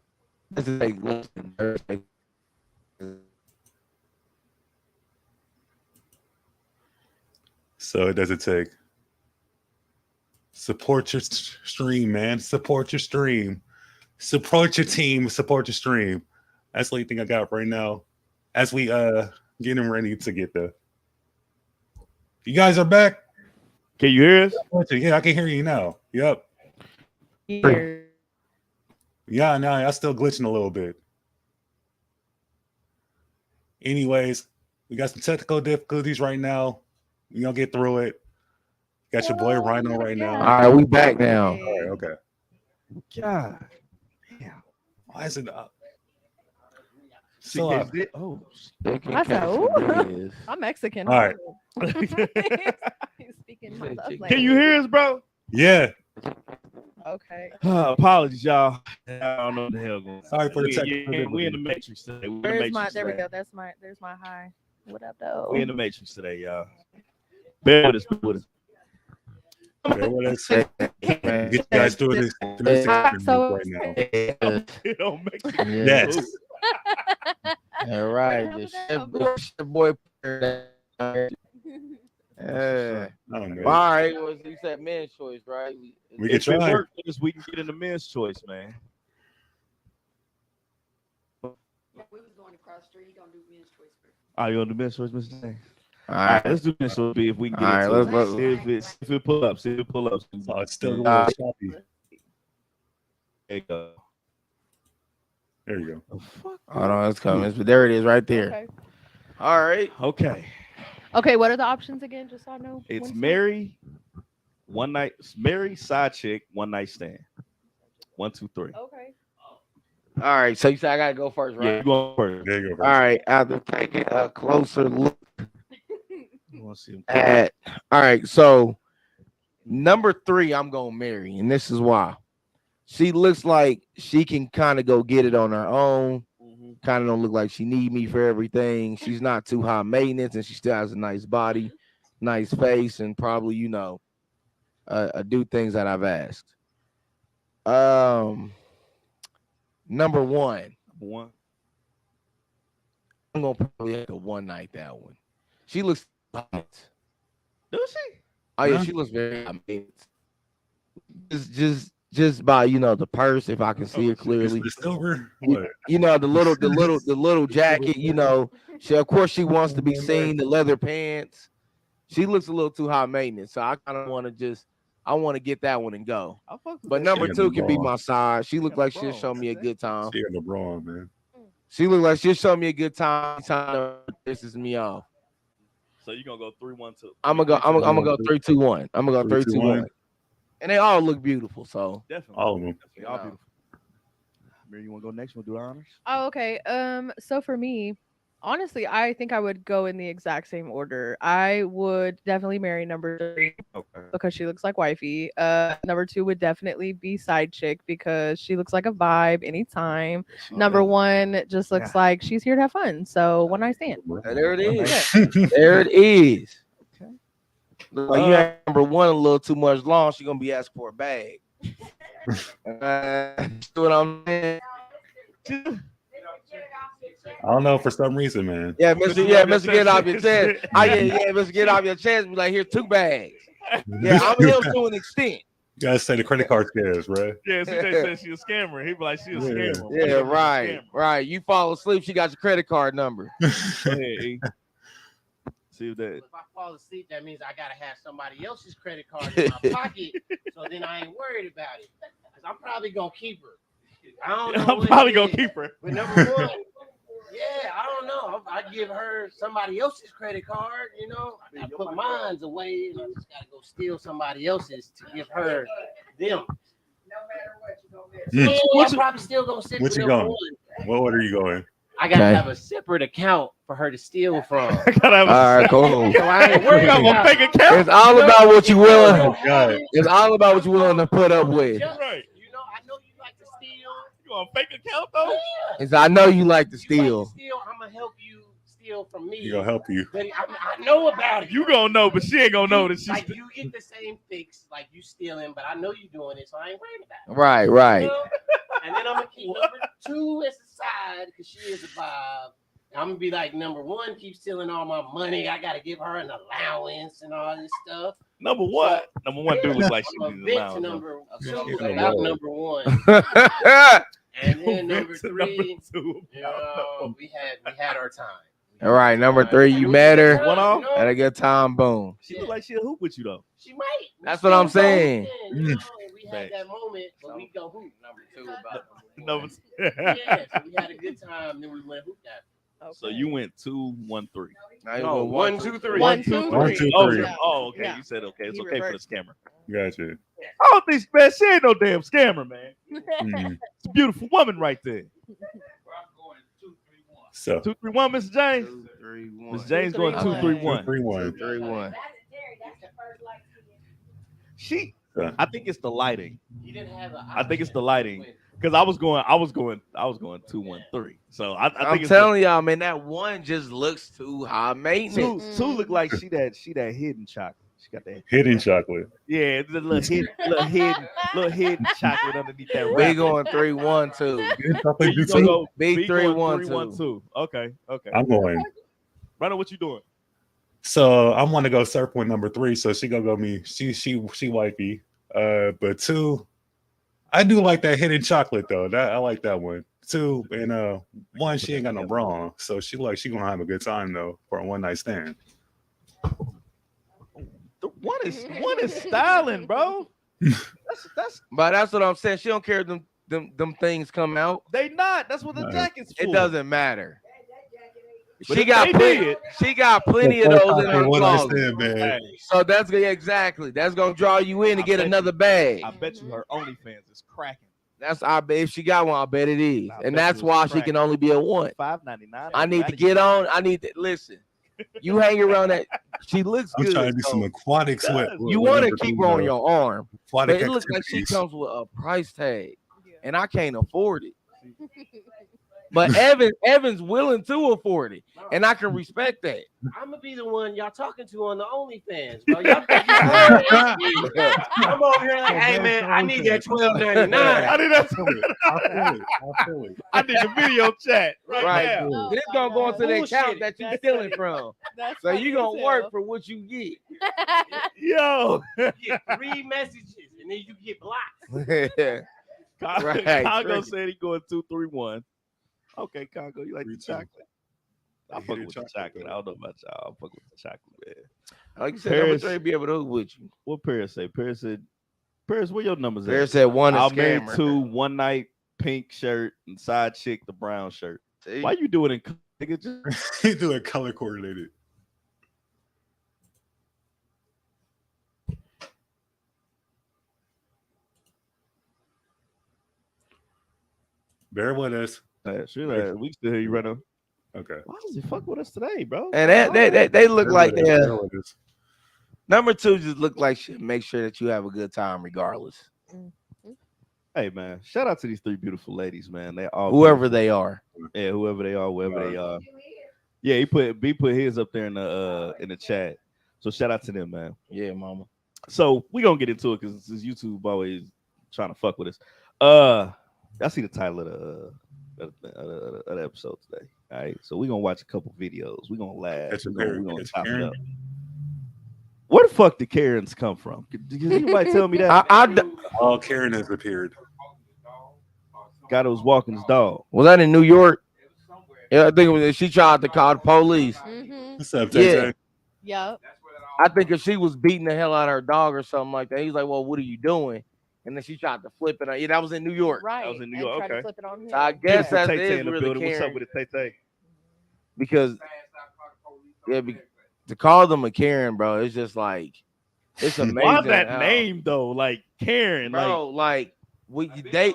this is like listen. So it doesn't take. Support your stream, man. Support your stream. Support your team. Support your stream. That's the only thing I got right now. As we getting ready to get the. You guys are back. Can you hear us? Yeah, I can hear you now. Yep. Here. Yeah, no, I'm still glitching a little bit. Anyways, we got some technical difficulties right now. We're gonna get through it. Got your boy Rhino right now. All right, we back now. All right, okay. God. Damn. Why is it up? So, So, I said, ooh. I'm Mexican. All right. He's speaking my love Can language. you hear us, bro? yeah. Okay. Apologies, y'all. I don't know what the hell going on. Sorry for the We technical in the matrix today. We in the There's my. matrix There we today. go. There's my high. What up, though? We in the matrix today, y'all. Bear with us. Bear with us. Okay, what I say? Get you guys through this So- right now. It don't make sense. Yes. All right, the boy. Oh, man. All right, well, you said men's choice, right? We can If it try. works, we can get in the men's choice, man. We was going across the street. He gonna do men's choice first. Oh, you on the men's choice, Mr. James? All All right, right, let's do men's choice. If we can get All right, into let's- it. See if it pull up. See if it pull up. Oh, it's still a little choppy. There you go. There you go. hold on, it's coming. But there it is, right there. Okay. All right. Okay. Okay. What are the options again? Just so I know. It's when to- marry, side chick, one night stand. 1, 2, 3. Okay. All right. So you said I gotta go first, Yeah, right? you going first. There you go. All right. After taking a closer look You want to see him? at. All right. So number 3, I'm gonna marry, and this is why. She looks like she can kind of go get it on her own. Kind of don't look like she need me for everything. She's not too high maintenance, and she still has a nice body, nice face, and probably do things that I've asked. Number 1, One. I'm gonna probably have to one night that one. She looks. Does she? Oh yeah, Huh? she looks very. I mean, just just by the purse, if I can see it Is clearly. the silver? You, What? you know the little jacket. She of course she wants to be seen. The leather pants. She looks a little too high maintenance, so I kind of want to get that one and go. But number She got 2 the can be bra. my side. She looked got like the she'll bra. show me a good time. She got the bra on, man. She looked like she'll show me a good time. This is me off. So you're gonna go 3-1-2. I'm gonna go 3-2-1. I'm gonna go 3-2-1. And they all look beautiful. So Definitely. All of them. Definitely all beautiful. Mary, you wanna go next? We'll do the honors. Oh, okay. So for me, honestly, I think I would go in the exact same order. I would definitely marry number 3 Okay. because she looks like wifey. Number 2 would definitely be side chick because she looks like a vibe anytime. Number 1 just looks like she's here to have fun. So one night stand. there it is. There it is. Okay. Look like you had number 1 a little too much long. She's gonna be asking for a bag. See what I'm saying? I don't know, for some reason, man. Yeah, Mr. Get off your chest. Mr. Get off your chest. Be like, here's 2 bags. Yeah, I'm him to an extent. You gotta say the credit card scares, right? Yeah, CJ said she a scammer. He be like, she a scammer. Yeah, right. You fall asleep, she got your credit card number. Go ahead, E. See that. If I fall asleep, that means I gotta have somebody else's credit card in my pocket. So then I ain't worried about it. Cause I'm probably gonna keep her. I don't know. I'm probably gonna keep her. But number 1, yeah, I don't know. I give her somebody else's credit card. I gotta put mine away, and I just gotta go steal somebody else's to give her them. I'm probably still gonna sit What with you number going? 1. What order are you going? I gotta have a separate account for her to steal from. I gotta have All right, cool. So I ain't worried a about fake account. It's all about what you willing. God. It's all about what you willing to put up with. Right. I know you like to steal. You want a fake account though? It's I know you like to steal. I'm gonna help you steal from me. You gonna help you. But I know about it. You gonna know, but she ain't gonna know that she's like you get the same fix, like you stealing, but I know you doing it, so I ain't worried about it. Right. And then I'm gonna keep number 2 as a side because she is a vibe. I'm gonna be like, number 1 keeps stealing all my money. I gotta give her an allowance and all this stuff. Number 1. Number 1 do look like she I'm needs a an bit to allowance. number 2 about number 1. And then number 3, we had our time. All right, number 3, you met her. One off? Had a good time, boom. She look like she'll hoop with you though. She might. That's what I'm saying. We had that moment, but we go hoop. Number 2 about Number yeah, so we had a good time. Then we went hoop that. Okay. So you went 2-1-3. No, 1, 2, 3. 1, 2, 3. 1, 2, Oh, 3. okay. Yeah. You said okay. It's He okay reversed. for the scammer. Gotcha. I don't think man, she ain't no damn scammer, man. Mhm. It's a beautiful woman right there. So 2-3-1, Mr. James. 2-3-1. Mr. James going 2-3-1. 3-1. 3-1. She, Yeah. I think it's the lighting. You didn't have a I think it's the lighting because I was going 2-1-3. So I think I'm it's telling y'all, man, that 1 just looks too high maintenance. two look like she that hidden chocolate. She got that. Hidden chocolate. Yeah, the little hidden chocolate underneath that We wrap. going 3-1-2. Hidden chocolate You do gonna too? go Big going 3-1-2. 3-1-2. Okay. I'm going. Brandon, what you doing? So I'm gonna go surf with number 3. So she gonna go me. She wifey. But 2, I do like that hidden chocolate though. That I like that one. 2 and 1, she ain't got no bra on, so she gonna have a good time though for a one night stand. The one is styling, bro. That's But that's what I'm saying. She don't care if them things come out. they not. That's what the No. jacket's for. It doesn't matter. But She if got they plenty. did- She got plenty of those in her One night closet. stand, man. So that's exactly. That's gonna draw you in to I get bet another you- bag. I bet you her OnlyFans is cracking. I bet if she got one, I bet it is, I bet and that's you why it's she can only be a 1. $5.99. I need to get on. I need to listen. You hang around that. She looks I'm good. trying to do some so aquatics with. you want to keep her on your arm, but aquatic it looks like she activities. comes with a price tag, Yeah. and I can't afford it. But Evan's willing to afford it, and I can respect that. I'm gonna be the one y'all talking to on the OnlyFans, bro. Y'all think you heard that? I'm over here like, hey man, I need that $12.99. I need that. I feel it. I need the video chat right, Right. now. This gonna go into the Bullshit. account that you stealing from. That's So funny you as gonna hell. work for what you get. Yo, You get 3 messages, and then you get blocked. Right, Congo tricky. said he going 2-3-1. Okay, Congo, you like the 3-2. chocolate? I I fuck hate with the chocolate, chocolate. I though. don't know about y'all. I fuck with the chocolate, man. Like you said, number Paris- 3 be able to hoop with you. What Paris say? Paris said, Paris, where your numbers Paris at? said 1 is I'll marry scammer. 2, one night, pink shirt, and side chick, the brown shirt. See? Why you do it in nigga? Just He do it color coordinated. Bear with us. sure, we still hear you right now. Okay. Why does he fuck with us today, bro? And they look Bear like with us, they're bear with us. number 2 just look like shit. Make sure that you have a good time regardless. Hey man, shout out to these 3 beautiful ladies, man. They all Whoever beautiful. they are. Yeah, whoever they are, wherever they are. Yeah, he put his up there in the chat. So shout out to them, man. Yeah, mama. So we gonna get into it because YouTube always trying to fuck with us. I see the title of the episode today. All right, so we gonna watch a couple videos. We gonna laugh. Catch a We gonna Karen. top it up. Where the fuck did Karens come from? Does anybody tell me that? Oh, Karen has appeared. Guy that was walking his dog. Was that in New York? Yeah, I think it was. She tried to call the police. Mm-hmm. What's up, Yeah. Tay? Yep. I think if she was beating the hell out of her dog or something like that, he's like, "Well, what are you doing?" And then she tried to flip it. Yeah, that was in New York. Right. was in New and York, tried to okay. flip it on him. So I guess Beautiful that Tay-Tay is in the really building. What's up Karen with it, Tay-Tay? because to call them a Karen, bro, it's just like it's amazing. Why that how- name though? Like Karen, bro? Like they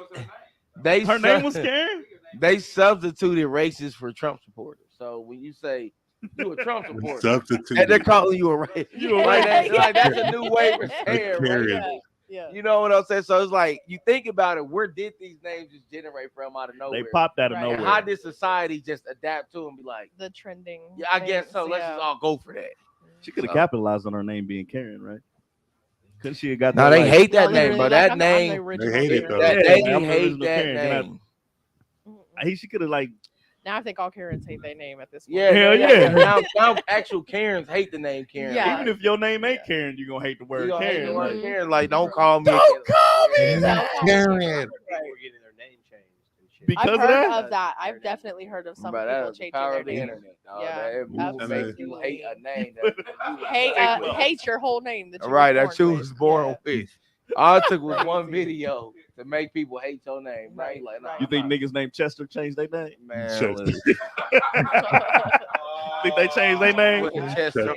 her name was Karen. They substituted races for Trump supporters. So when you say you a Trump supporter, Substitute. and they're calling you a race, You a like, racist. like that's a new way for saying Karen. race. Yeah. You know what I'm saying? So it's like you think about it. Where did these names just generate from out of nowhere? They popped out of Right. And nowhere. how did society just adapt to and be like, The trending. yeah, I guess so. things, Let's yeah. just all go for that. She could have So- capitalized on her name being Karen, right? Couldn't she have got No, that? they like, hate that No, name, literally, bro. like, That I'm name, the original They hate it, Karen. though. that, Yeah, they like, I'm the hate original that Karen. Can I- name. She could have like. Now I think all Karens hate their name at this point. Yeah, Hell yeah. yeah. Now actual Karens hate the name Karen. Yeah. Even if your name ain't Karen, you're gonna hate the You word gonna hate Karen. the word Like, Karen. Like, don't call me. Don't call me Yeah. that. Karen. People were getting their name changed and shit. Because I've of heard that? of that. I've definitely heard of some Bro, that people is the changing power their of the name. internet, dog. Yeah, That will make you hate a name. Hate your whole name. That you Right, were that you born was with. born Yeah. with. All it took was one video to make people hate your name. Now you like, nah, You think I'm not- niggas named Chester changed their name? man, Chester. listen. Think they changed their name? With Chester.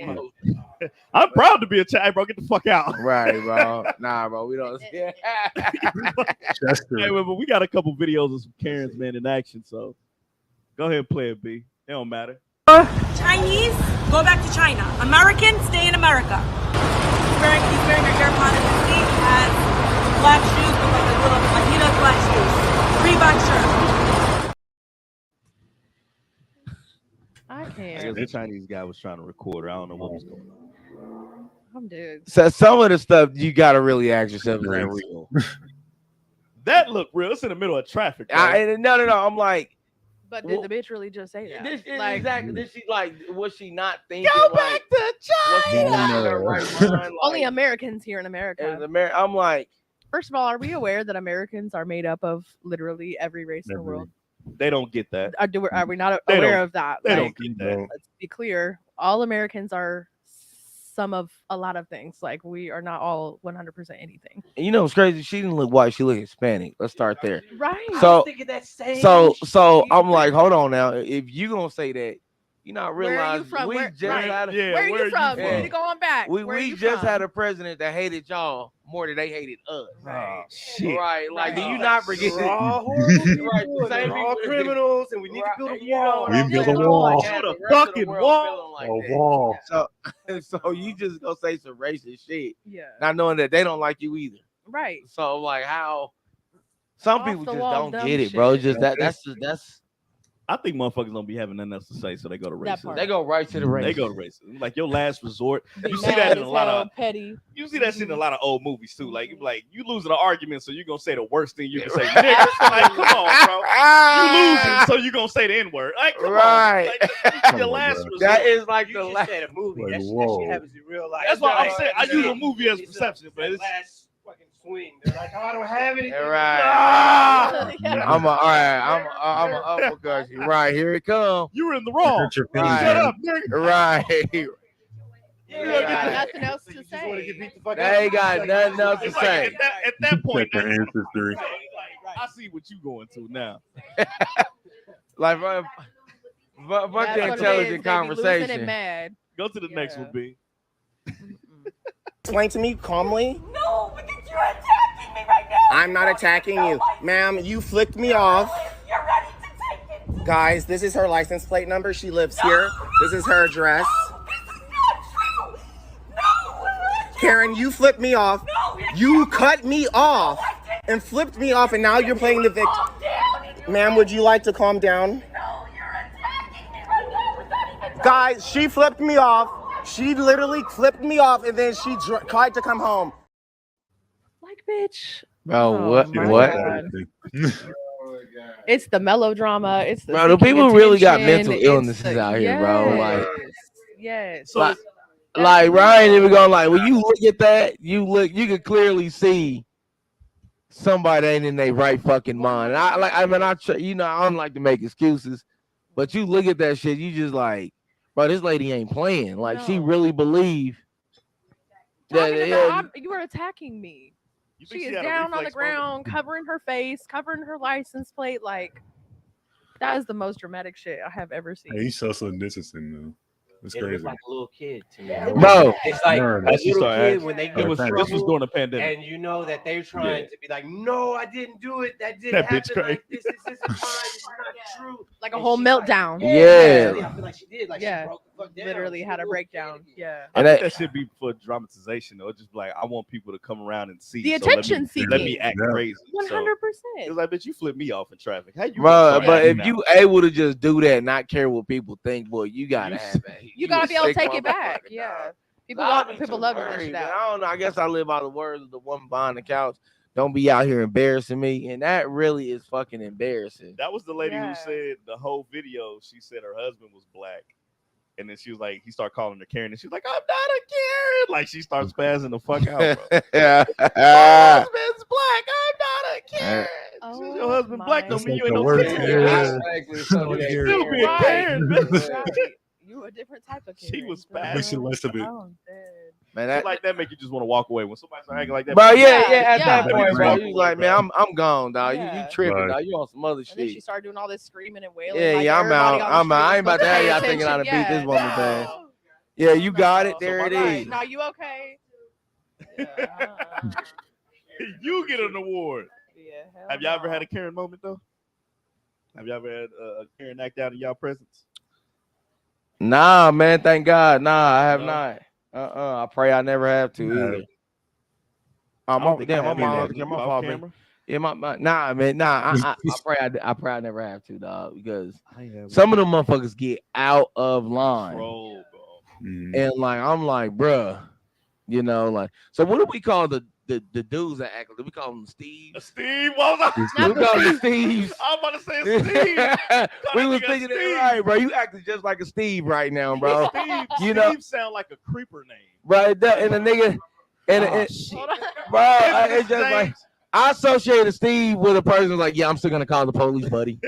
I'm proud to be a child, bro. Get the fuck out. Right, bro. Nah, bro, we don't. Hey, Chester. but we got a couple videos of some Karens, man, in action. So go ahead and play it, B. It don't matter. Chinese, go back to China. Americans, stay in America. He's wearing a AirPod in his feet, has black shoes with like a little Adidas black shoes. Reebok shirt. I I guess can't. the Chinese guy was trying to record her. I don't know what was going on. I'm dead. So some of the stuff you gotta really ask yourself, is that real? That looked real. It's in the middle of traffic. Bro. No. I'm like, But did Well, the bitch really just say that? this is Like, exactly. Did she like? Was she not thinking? Go like, back to was she China. not in her right mind? only Like, Americans here in as America. I'm like, First of all, are we aware that Americans are made up of literally every race in the Every- world? They don't get that. Are we not They aware don't- of that? They Like, don't get that. let's be clear. All Americans are some of a lot of things. Like, we are not all 100% anything. and you know what's crazy? She didn't look white. She looked Hispanic. Let's start there. Right. So- I was thinking that same So shit. I'm like, hold on now. If you gonna say that, you not Where are you realize from? we Where- just right. had a, Yeah, where are you from? from? We need to go on back. we Where are you just from? had a president that hated y'all more than they hated us. Oh, shit. Right? Like, do you Right. not forget? They're all horrible people, Right, and same they're all people- criminals, and we need to build a You know wall. what We I'm build saying? a I'm wall. like, Build have a the rest of the fucking world wall. feeling like A that. wall. So you just gonna say some racist shit, Yeah. not knowing that they don't like you either. Right. So like, how some Off people the just wall don't dumb get it, bro. shit. Just that's I think motherfuckers don't be having nothing else to say, so they go to That racism. part. they go right to the race. They go to racism. Like your last resort. Be You see mad that in a as lot hell, of petty. you see that shit in a lot of old movies too. Like you losing an argument, so you're gonna say the worst thing you can say. Right. Nigga, like, come on, bro. You losing, so you're gonna say the N-word. Like, come Right. on. Like, your on, last bro. resort. That is like You the just last. said a movie. Like, That shit whoa. happens in real life. That's why I'm Like, saying I it's use a- a movie as it's perception, but that it's last fucking swing. They're like, oh, I don't have anything. Right. Ah! I'm a uppercut you. Right, here it comes. You were in the wrong. Hurt your Right. Shut up, nigga. Right. You got nothing else to say. They ain't got nothing else to It's like say. at that point, Check their ancestry. I see what you going to now. Like, fuck That's the what it is. intelligent They be losing and conversation. mad. Go to the next Yeah. one, B. Explain to me calmly. No, because you're attacking me right now. I'm not attacking you. Ma'am, you flicked me off. You're ready to take it. Guys, this is her license plate number. She lives here. This is her address. This is not true. No. Karen, you flipped me off. You cut me off and flipped me off, and now you're playing the victim. Ma'am, would you like to calm down? No, you're attacking me right now without even. Guys, she flipped me off. She literally flipped me off, and then she tried to come home. Like, bitch. Bro, what? my What? God. It's the melodrama. It's the Bro, the seeking people really got attention, mental it's illnesses the- out here, bro. Like, yes. So like Ryan even going like, when you look at that, you can clearly see somebody ain't in their right fucking mind. And I don't like to make excuses, but you look at that shit, you just like, bro, this lady ain't playing. Like, she No. really believe that. Talking about, you are attacking me. you think She is had a down on the reflex moment? ground, covering her face, covering her license plate. Like, that is the most dramatic shit I have ever seen. Hey, he's social distancing though. It's It looks crazy. like a little kid to me. Bro, It's like Nerd. a As she little started kid acting- when they This get was- in This was trouble, during the pandemic. and you know that they're trying to be like, no, I didn't do it. That didn't That happen. bitch crazy. Like this isn't fine. This is not true. Like a And whole she meltdown. Yeah. I feel like she did. Like Yeah. she broke the fuck down. Literally She had a little breakdown. kid. Yeah. I And think that- that should be for dramatization though. It's just like I want people to come around and see The so let me- attention seeking. Let me act Yeah. crazy. So, 100%. it's like, bitch, you flipped me off in traffic. How you? Bro, gonna but come if at me you now? able to just do that and not care what people think, boy, you gotta You- have it. You gotta a be able to sick take it back. motherfucker, Yeah. dog. People I'll love be people too love worried, this man. out. I don't know. I guess I live by the words of the woman behind the couch. Don't be out here embarrassing me, and that really is fucking embarrassing. That was the lady Yeah. who said the whole video. She said her husband was black, and then she was like, he started calling her Karen, and she was like, "I'm not a Karen." Like she starts spazzing the fuck out, bro. Yeah. My husband's black. I'm not a Karen. She said, your Oh husband black my don't mean That's you ain't like no the worst. Karen. Yeah. Exactly. So Yeah. here- Still be a Right. Karen, bitch. Right. You a different type of kid. She was Girl. spazzing. We should list of it. Oh, I'm dead. Man, Shit that, like that make you just want to walk away when somebody start acting like that. bro, yeah, Yeah, at that yeah. point, bro, Walk you away, like, bro. man, I'm gone, dog. Yeah. You tripping, Right. dog. You on some other And then she shit. started doing all this screaming and wailing. Yeah, like yeah, I'm everybody out. on the I'm out. I ain't street about was to have supposed y'all pay thinking how to beat attention. this woman, Yeah. man. Yeah, you got it. No. There it Right. is. Now you okay? Yeah. You get an award. Yeah, hell Have y'all ever no. had a Karen moment though? Have y'all ever had a Karen act out in y'all presence? Nah, man, thank God. Nah, I have No? not. I pray I never have to Yeah. either. I don't My, think damn, I my have mom, either. my You fault, off man. camera? Yeah, nah, man, nah. I pray I never have to, dog, because I ain't have some of them motherfuckers get out of line, Troll, bro. Mm. and like I'm like, bruh, you know, like, so what do we call the dudes that act? Do we call them Steve? Steve, what was I? We call them Steves. I was about to say Steve. We that was nigga thinking Steve. that right, bro. You acting just like a Steve right now, bro. Steve, You know- Steve sound like a creeper name. Right, that, and the nigga, and Oh, it, shit. Hold on. bro, Isn't it's this just like. James? I associate a Steve with a person like, yeah, I'm still gonna call the police, buddy.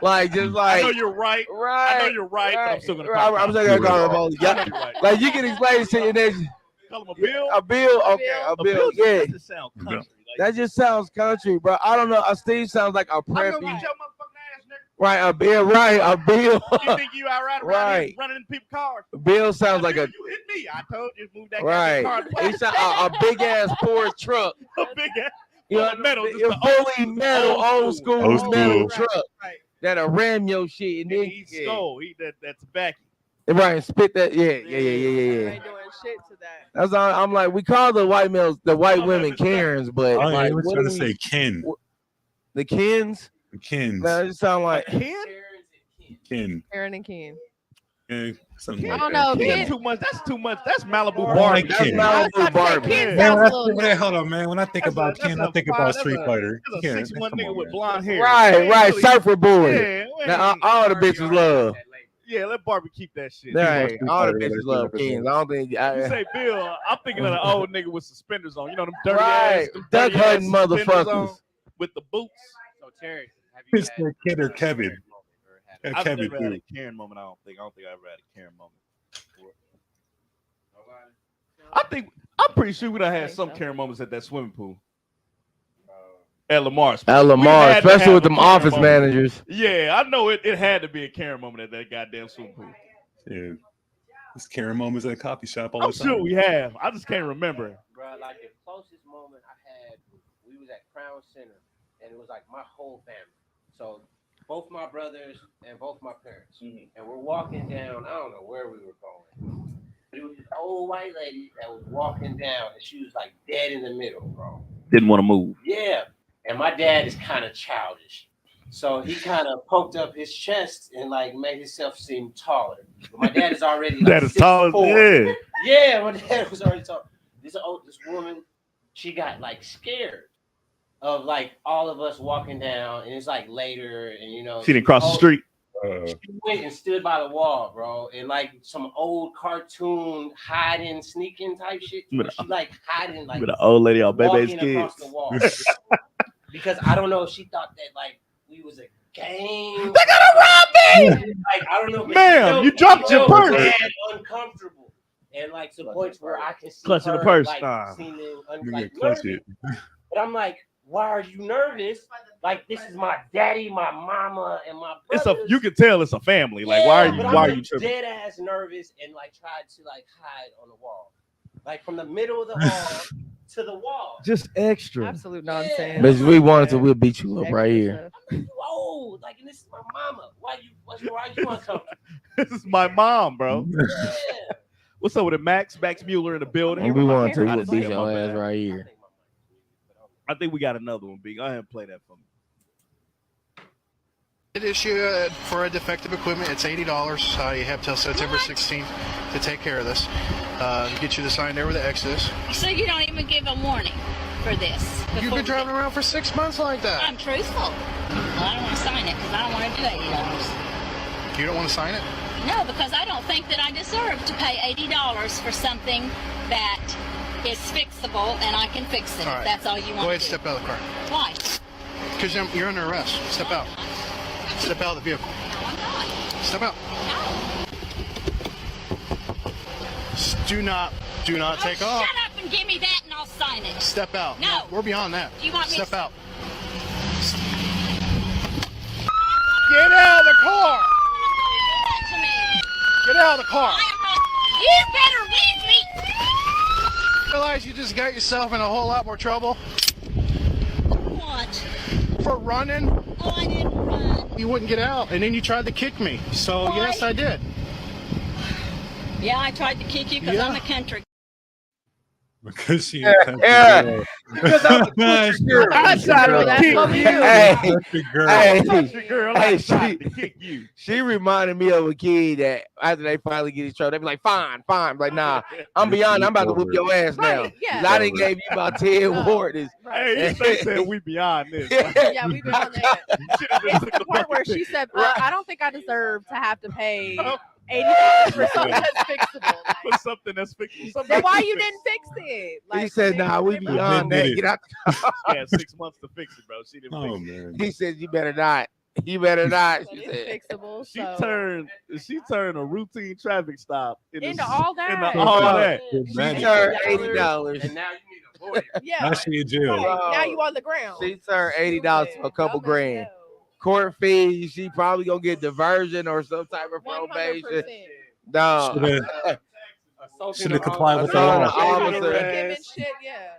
Like, just I know like, you're right. right. I know you're right, but I'm still gonna right, call I'm still cops. gonna call the police. I know Yeah, you're right. like you can explain shit and then Call him a bill. a bill, okay, a A bill, yeah. That just sound country. Like, That just sounds country, bro. I don't know. A Steve sounds like a I'm gonna preppy, beat your motherfucking ass, nigga. right? A bill, right? A bill, You think you out right around Right. here running in people's cars? bill sounds like a Nigga, you hit me. I told you to move that right. goddamn car. He sound a big ass Ford truck. A big ass. You know, Metal, just a the fully metal, old school Old metal school. truck Right. that'll ram your shit and And then he stole. He that's back. right, spit that, yeah. I ain't doing shit to that. That's all. I'm like, we call the white males, the white women Karens, but I like, was what trying do to we- say Ken. the Kens, Kens. man, it just sound like Ken? Ken. Aaron and Keen. Yeah, something I like don't that. know. Ken Ken, too much. That's too much. That's Malibu I Barbie. like that's Ken. I was Malibu about to say, Barbie. Ken Man, sounds a when little. I, hold on, man. When I think That's about Ken, I think about Street Fighter. That's a Ken, 6'1" come nigga on, with man. blonde hair. right, We ain't right, really- surfer boy. Yeah, we Now ain't- all the bitches love. Yeah, let Barbie keep that shit. Hey, all the bitches love Kens. I don't think. You say Bill, I'm thinking of the old nigga with suspenders on. You know them dirty Right. ass, Duck hunting motherfuckers. with the boots. So Terry, have you It's for Kid or Kevin. I've Kevin never had a too. Karen moment. I don't think I ever had a Karen moment. I'm pretty sure we done had some Karen moments at that swimming pool. At Lamar's. At Lamar, especially with them office moment. managers. Yeah, I know it had to be a Karen moment at that goddamn swimming pool. Yeah. It's Karen moments at a coffee shop all I'm the time. sure we have. I just can't remember. Bro, like the closest moment I had, we was at Crown Center, and it was like my whole family. So both my brothers and both my parents. And we're walking down, I don't know where we were going. But it was this old white lady that was walking down, and she was like dead in the middle, bro. Didn't want to move. Yeah. And my dad is kind of childish. So he kind of poked up his chest and like made himself seem taller. But my dad is already like That is tall as 6'4". Yeah, my dad was already tall. This woman, she got like scared of like all of us walking down, and it's like later, and you know She didn't cross the street. She went and stood by the wall, bro, and like some old cartoon hiding, sneaking type shit. She like hiding, like with an old lady on baby's walking kids. across the wall. Because I don't know if she thought that like we was a gang. They gotta rob me! Like I don't know. Ma'am, you dropped your purse. Mad, uncomfortable, and like to points where I can see Clutching her, the purse. like, seeming like clutch nervous. it. But I'm like, why are you nervous? Like this is my daddy, my mama, and my It's brothers. you can tell it's a family. Like Yeah, why are but you I'm like tripping? dead ass nervous and like tried to like hide on the wall, like from the middle of the hall to the wall. Just extra. Absolute nonsense. But if we wanted to, we'll beat you up right here. I'm like, you old, like, and this is my mama. Why you uncomfortable? This is my mom, bro. Yeah. What's up with it, Max Mueller in the building? If we wanted to, I we'll didn't beat see your him, ass my right bad. here. I think we got another one, B. Go ahead and play that for me. Issue for a defective equipment, it's $80. You have till September 16th to take care of this. Get you the sign there with the Exodus. So you don't even give a warning for this? You've been driving around for 6 months like that. I'm truthful. Well, I don't want to sign it because I don't want to do $80. You don't want to sign it? No, because I don't think that I deserve to pay $80 for something that is fixable and I can fix it. All If right. that's all you want Go ahead, to do. step out of the car. Why? Because you're under arrest. Step out. Step out of the vehicle. Step out. Do not take off. Shut up and give me that and I'll sign it. Step out. No. We're beyond that. Do you want me Step to- out. Get out of the car. To me. Get out of the car. You better leave me. Realize you just got yourself in a whole lot more trouble What? for running. Oh, I didn't run. You wouldn't get out, and then you tried to kick me. So Why? yes, I did. Yeah, I tried to kick you because Yeah. I'm a country. Because she Yeah. Because I'm a country girl. That's what we do. Hey, hey, Country girl, hey, I tried to kick you. she reminded me of a kid that after they finally get his trouble, they be like, fine. Like, nah, I'm beyond. I'm about to whoop your ass now. Right, yeah. 'Cause I didn't gave you about 10 warnings. Hey, they said we beyond this. Yeah, we've been on that. Should've just It's took the the part where fucking she thing. said, I don't think I deserve to have to pay $80 for something that's fixable. For Like, something that's fixable. then why you didn't fix it? He Like, said, nigga, nah, we remember? beyond Then that. did Get out the car. She had 6 months to fix it, bro. She didn't Oh fix it. man. He said, you better not. You better not. But She it's said, fixable. She So. turned a routine traffic stop Into all that. Into all that. she Magic. turned $80. And now you need a lawyer. Yeah. Now she in jail. Right. Now you on the ground. She turned $80 for a couple grand. Court fees. She probably gonna get diversion or some type of probation. 100%. No. Should have complied with the Assault on law. an officer. Giving shit, yeah.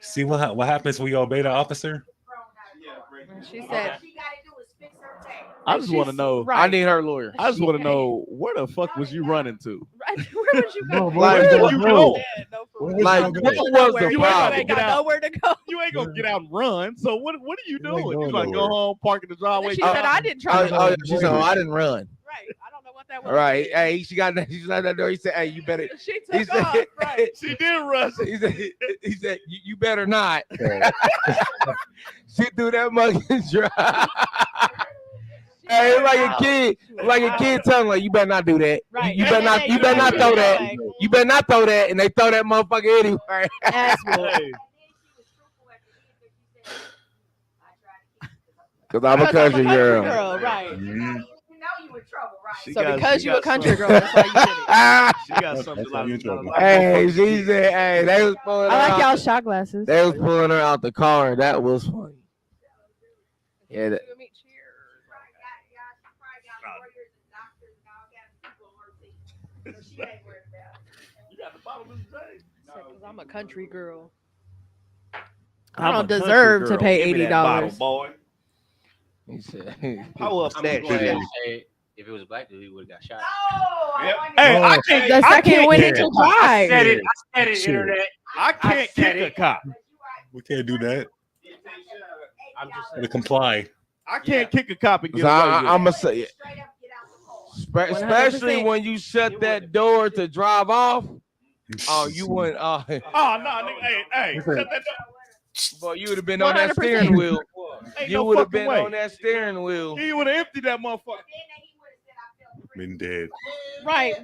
See what happens when you obey the officer? She said, I just want to know. I need her lawyer. I just want to know where the fuck was you running to? right, where would you go? Like, Where what you you go? Yeah, no, for Where real. Like, was what you was Nowhere. the You problem? ain't got nowhere to go. You ain't gonna get out and run. So what are you doing? going You like go nowhere. home, park in the driveway? She said, I didn't try to Oh, go. she said, I didn't run. Right. I don't know what that All right. Hey, she got that. She's like that door. He said, "Hey, you better." She He took off, said, right? She did rush. He said, "You better not." She threw that monkey dry. Hey, it's like a kid telling like, "You better not do that. Right. You better not. You better not throw that. You better not throw that." And they throw that motherfucker anyway. Because I'm a country girl. Right. You know you in trouble, right? So because you a country girl, that's why you did it. She got something. Hey, she said, "Hey, they was pulling her I like out. y'all shot glasses. They was pulling her out the car. That was funny." Yeah. Because I'm a country girl. I'm I a don't country deserve girl. to pay Give me that bottle, $80. boy. He said, Power up I'm that going shit. to say, if it was a black dude, he would have got shot. Yep. Hey, I can't. The I second can't went kick into a cop. pride. I said it, Shit. internet. I can't kick a cop. We can't do that. I'm just Gotta comply. I can't kick a cop and get So away with it. I'm gonna say, especially 100%. when you shut that door to drive off. Oh, you wouldn't. Oh no, nigga, hey, shut that door. Boy, you would have been on that 100%. steering wheel. Ain't You no would have fucking been way. on that steering wheel. He would have emptied that motherfucker. Been dead. Right.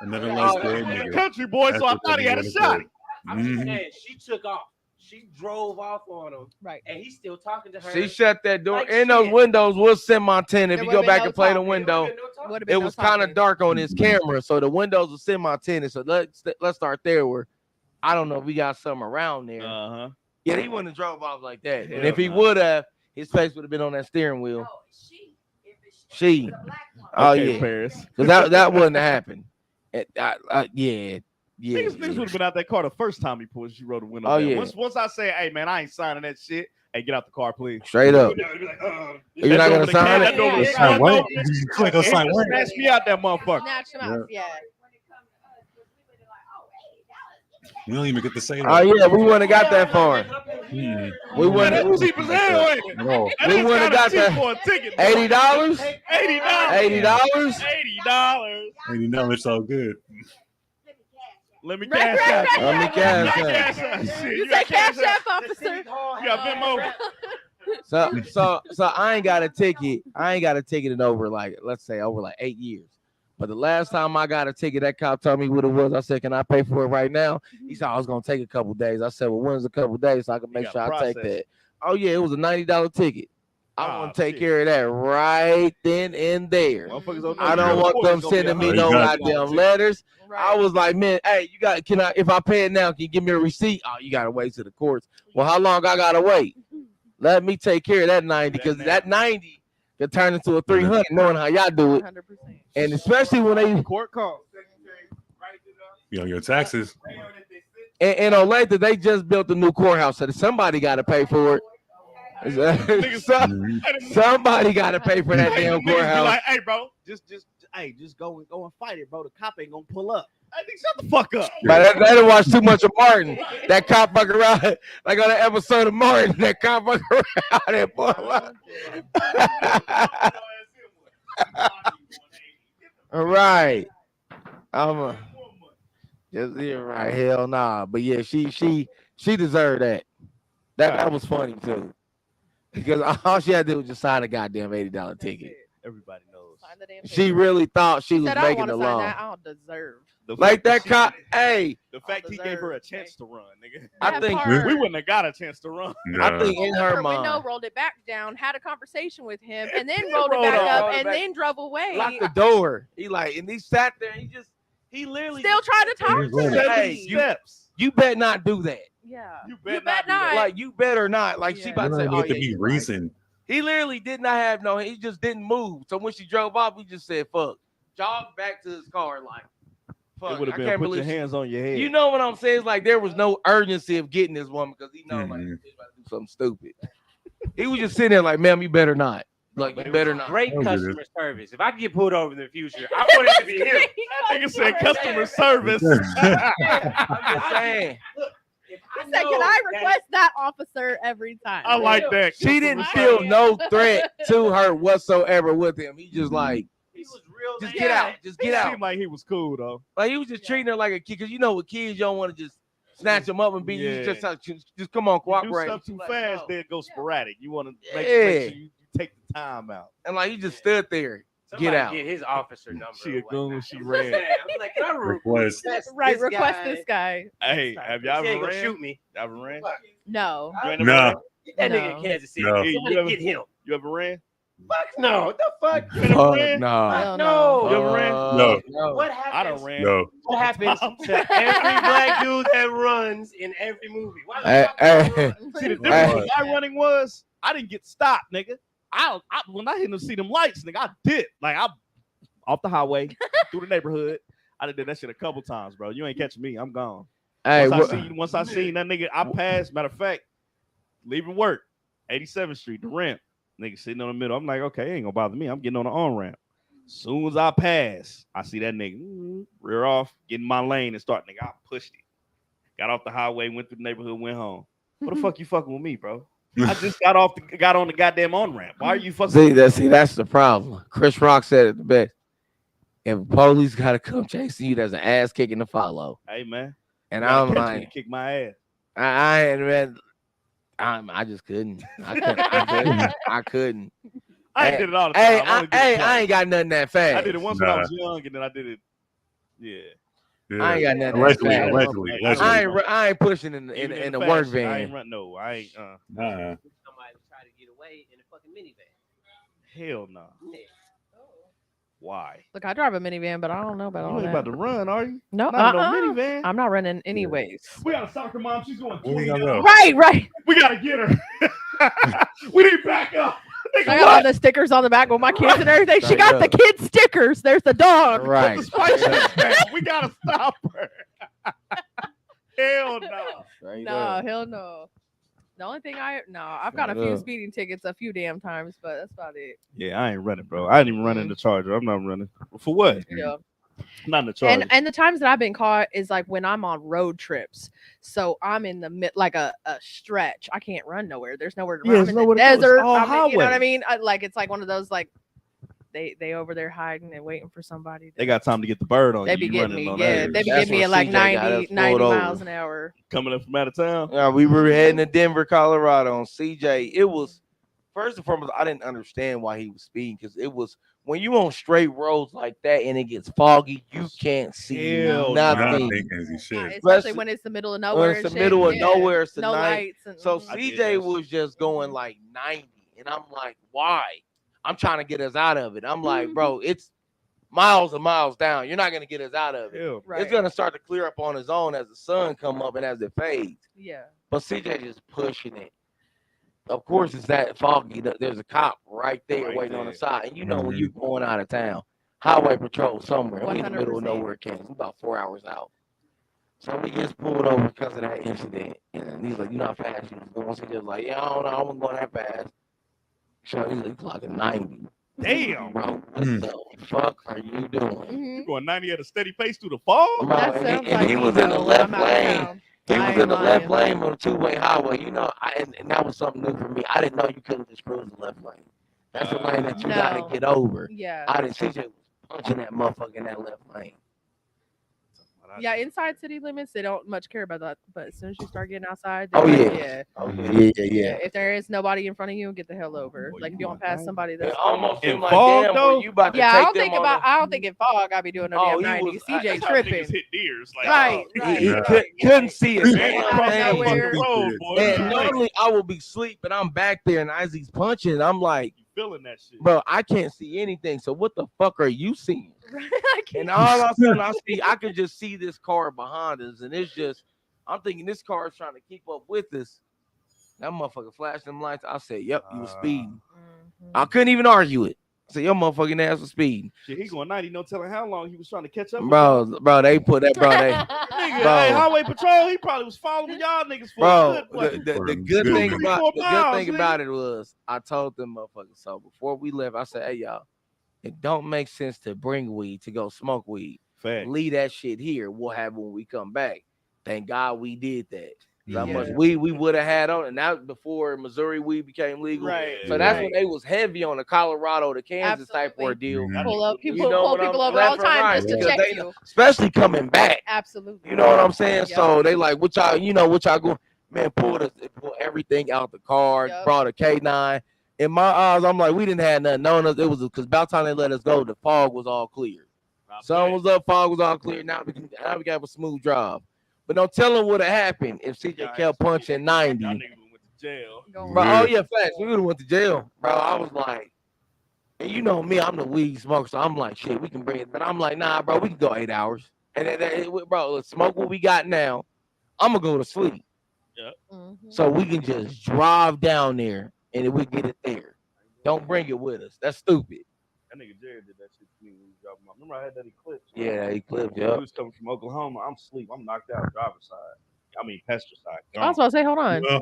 Another less dead He's a nigga. country boy, That's so I what thought he had a everyone shot. said. I'm just Mhm. saying, she took off. She drove off on him. Right. And he's still talking to her. She shut that door, Like and those shit. windows was semi-tinted. If There you go would've back been and no play the talking. window, Would've been it no was kind of talking. dark on his camera, so the windows were semi-tinted. So let's start there. Where I don't know if we got something around there. Uh-huh. Yeah, he wouldn't have drove off like that. And Hell if he nah. would have, his face would have been on that steering wheel. She. Oh Okay, yeah. Paris. Because that wouldn't have happened. Yeah. Niggas would have been out that car the first time he pulled. She rolled the window Oh, down. yeah. Once I say, hey man, I ain't signing that shit. Hey, get out the car, please. Straight up. You're not gonna sign it? Sign what? You ain't gonna sign what? Snatch me out that motherfucker. Snatch him out. Yeah. We don't even get to say that. Oh yeah, we wouldn't have got that far. Hmm. We wouldn't. That's cheap as hell, ain't it? No. That We is wouldn't have kinda got cheap that. for a ticket. $80? $80. $80? $80. $80 so good. Let me Right, cash right, out. right. Let me cash Let me out. cash out. Shit, You got say cash out. app, officer. You got Venmo. So I ain't got a ticket. I ain't got a ticket in over let's say over 8 years. But the last time I got a ticket, that cop told me what it was. I said, "Can I pay for it right now?" He said, "I was gonna take a couple days." I said, "Well, when's a couple days so I can make gotta sure I take process that?" Oh yeah, it was a $90 ticket. I Ah, want to take shit. care of that right then and there. Motherfuckers don't know I your don't want report them is gonna be sending me $100. no Exactly. goddamn letters. Right. I was like, man, hey, if I pay it now, can you give me a receipt? Oh, you gotta wait to the courts. Well, how long I gotta wait? Let me take care of that 90, because that 90 could turn into a 300, knowing how y'all do it. 100%. And especially when they Court call. You know, your taxes. and Olathe, they just built a new courthouse, so somebody gotta pay for it. Somebody gotta pay for that damn Niggas be courthouse. like, hey, bro, just go and fight it, bro. The cop ain't gonna pull up. Hey, nigga, shut the fuck up. But they didn't watch too much of Martin. That cop fuck around, like on that episode of Martin. That cop fuck around. That boy. All right. Just yeah, right. Hell nah. But yeah, she deserved that. That was funny too. Because all she had to do was just sign a goddamn $80 ticket. Everybody knows. Sign the damn She paper. really thought she was Said, I don't making wanna the sign law. that. I don't deserve. Like that cop. Hey, The fact he gave her a chance to run, nigga. I think we wouldn't have got a chance to run. I think in her window, mind, rolled it back down, had a conversation with him, and then then rolled it rolled back off. up, and then drove away. locked the door. He sat there. And he literally Still trying to talk to her. Hey, steps. you better not do that. Yeah. You bet bet not. Like you better not. Like she Yeah. about to say, There oh need to yeah. be you're right. reason. He literally did not have no. He just didn't move. So when she drove off, he just said, "Fuck." Jogged back to his car like. Fuck, It would have I been can't put your believe hands on your head. You know what I'm saying? It's like there was no urgency of getting this woman because he knows like Mhm. she's about to do something stupid. He was just sitting there like, "Ma'am, you better not. Like, you better not." Great Oh, customer service. If I could get pulled over in the future, I want it to be him. That nigga said customer service. I'm just saying. He said, "Can I request that officer every time?" I like that. She didn't feel no threat to her whatsoever with him. He just like He was Just get out. Just get out. Seemed like he was cool though. Like he was just treating her like a kid, because you know with kids you don't want to just snatch them up and be you just come on, cooperate. You do stuff too fast, then go sporadic. You want to make sure you take the time out. And like you just stood there. Somebody Get out. Get his officer number. She a goon. She ran. I'm like, can I Request. Request this guy. Hey, have y'all He ain't ever gonna ran? shoot me. Y'all ever ran? No. You ain't never ran? That No. nigga in Kansas City. No. Somebody get him. You ever ran? Fuck no. What the fuck? You never ran? No. Hell No. You ever ran? No. What I happens? done ran. No. What happens to every black dude that runs in every movie? Why the fuck Hey, See, the difference with my running was I didn't get stopped, nigga. I when I hit them see them lights, nigga, I did. Like I off the highway through the neighborhood. I did that shit a couple times, bro. You ain't catching me. I'm gone. hey, Once I seen that nigga, I passed. Matter of fact, leaving work, 87th Street, the ramp. Nigga sitting on the middle. I'm like, okay, ain't gonna bother me. I'm getting on the on ramp. Soon as I pass, I see that nigga rear off, get in my lane and start. Nigga, I pushed it. Got off the highway, went through the neighborhood, went home. What the fuck you fucking with me, bro? I just got on the goddamn on ramp. Why are you fucking? that's the problem. Chris Rock said it the best. If police gotta come chasing you, there's an ass kicking to follow. Hey man, And you gotta I'm catch me like, to kick my ass. I just couldn't. I couldn't. I ain't did it all the time. I ain't got nothing that fast. I did it once when I was young, and then I did it. Yeah. I ain't got nothing. Allegedly. I ain't pushing in the work van. I ain't run. No, I ain't. somebody try to get away in a fucking minivan? Hell no. Yeah. Why? Look, I drive a minivan, but I don't know about You all ain't that. about to run, are you? No, Not in no minivan. I'm not running anyways. We got a soccer mom. She's going Where you 20. gonna go? Right. We gotta get her. We need back up. I got all the stickers on the back with my kids and everything. She got the kids stickers. There's the dog. Right. We gotta stop her. Hell no. No, hell no. The only thing I've got a few speeding tickets a few damn times, but that's about it. Yeah, I ain't running, bro. I didn't even run in the Charger. I'm not running. For what? Yeah. Not in the Charger. And the times that I've been caught is like when I'm on road trips. So I'm in the mid, like a stretch. I can't run nowhere. There's nowhere to run. I'm in the desert. You know what I mean? It's like one of those like they over there hiding and waiting for somebody. They got time to get the bird on They you. be You getting running me. on Yeah, that. they be getting me at like 90 miles an hour. Coming up from out of town. Yeah, we were heading to Denver, Colorado on CJ. It was first and foremost, I didn't understand why he was speeding because it was when you on straight roads like that and it gets foggy, you can't see nothing. Especially when it's the middle of nowhere. When it's the middle of nowhere, it's the no night. lights. So CJ was just going like 90, and I'm like, why? I'm trying to get us out of it. I'm like, bro, it's miles and miles down. You're not gonna get us out of it. Right. It's gonna start to clear up on its own as the sun come up and as it fades. Yeah. But CJ just pushing it. Of course, it's that foggy. There's a cop right there waiting on the side. And you know when you're going out of town, highway patrol somewhere. We in the middle of nowhere, Kansas. About 4 hours out. So we just pulled over because of that incident. And he's like, you know how fast you was going? CJ's like, yeah, I don't know. I wasn't going that fast. So he's like, clocking 90. Damn. Bro, what the fuck are you doing? You going 90 at a steady pace through the fog? Bro, and he was in the left lane. He was in the left lane on a two-way highway. You know, and that was something new for me. I didn't know you couldn't just cruise the left lane. That's the lane that you got to get over. Yeah. I didn't see you punching that motherfucker in that left lane. Yeah, inside city limits, they don't much care about that. But as soon as you start getting outside, Oh, they're yeah. like, Oh, yeah. If there is nobody in front of you, get the hell over. Like if you want past somebody, that's almost in like, fog damn, though. you about to I take don't them think on about. I don't think in fog I'll be doing no damn 90. CJ tripping. Hit deers. Like, Right. He couldn't see it. Man, And normally I will be asleep, and I'm back there, and as he's punching, I'm like, feeling that shit. bro, I can't see anything. So what the fuck are you seeing? And all of a sudden I could just see this car behind us, and it's just, I'm thinking this car is trying to keep up with us. That motherfucker flashed them lights. I said, yep, you was speeding. I couldn't even argue it. I said, your motherfucking ass was speeding. Shit, he going 90, no telling how long he was trying to catch up. Bro, they put that, bro. Nigga, hey, highway patrol, he probably was following y'all niggas for a good the good thing about it was I told them motherfuckers. So before we left, I said, hey y'all, it don't make sense to bring weed to go smoke weed. Fact. Leave that shit here. We'll have it when we come back. Thank God we did that. How much weed we would have had on, and that before Missouri weed became legal. Right. So that's when they was heavy on the Colorado to Kansas type ordeal. Pull up You people, know pull what people I'm- over all left the and time right, just to because check they- you. especially coming back. Absolutely. You know what I'm saying? Yep. So they like, what y'all, what y'all go, man, pull everything out the car, brought a K9. In my eyes, I'm like, we didn't have nothing on us. It was because about the time they let us go, the fog was all clear. Sun was up, fog was all clear. Now we got a smooth drive. But don't tell them what happened if CJ kept punching 90. Y'all niggas went to jail. Bro, oh yeah, facts. We would have went to jail. Bro, I was like, and you know me, I'm the weed smoker, so I'm like, shit, we can bring it. But I'm like, nah, bro, we can go 8 hours. And bro, let's smoke what we got now. I'm gonna go to sleep. Yeah. So we can just drive down there and then we get it there. Don't bring it with us. That's stupid. That nigga Jared did that shit to me when he dropped him off. Remember I had that Eclipse? Yeah, Eclipse, He yeah. was coming from Oklahoma. I'm asleep. I'm knocked out driver's side. I mean, passenger side. I was about to say, hold on. I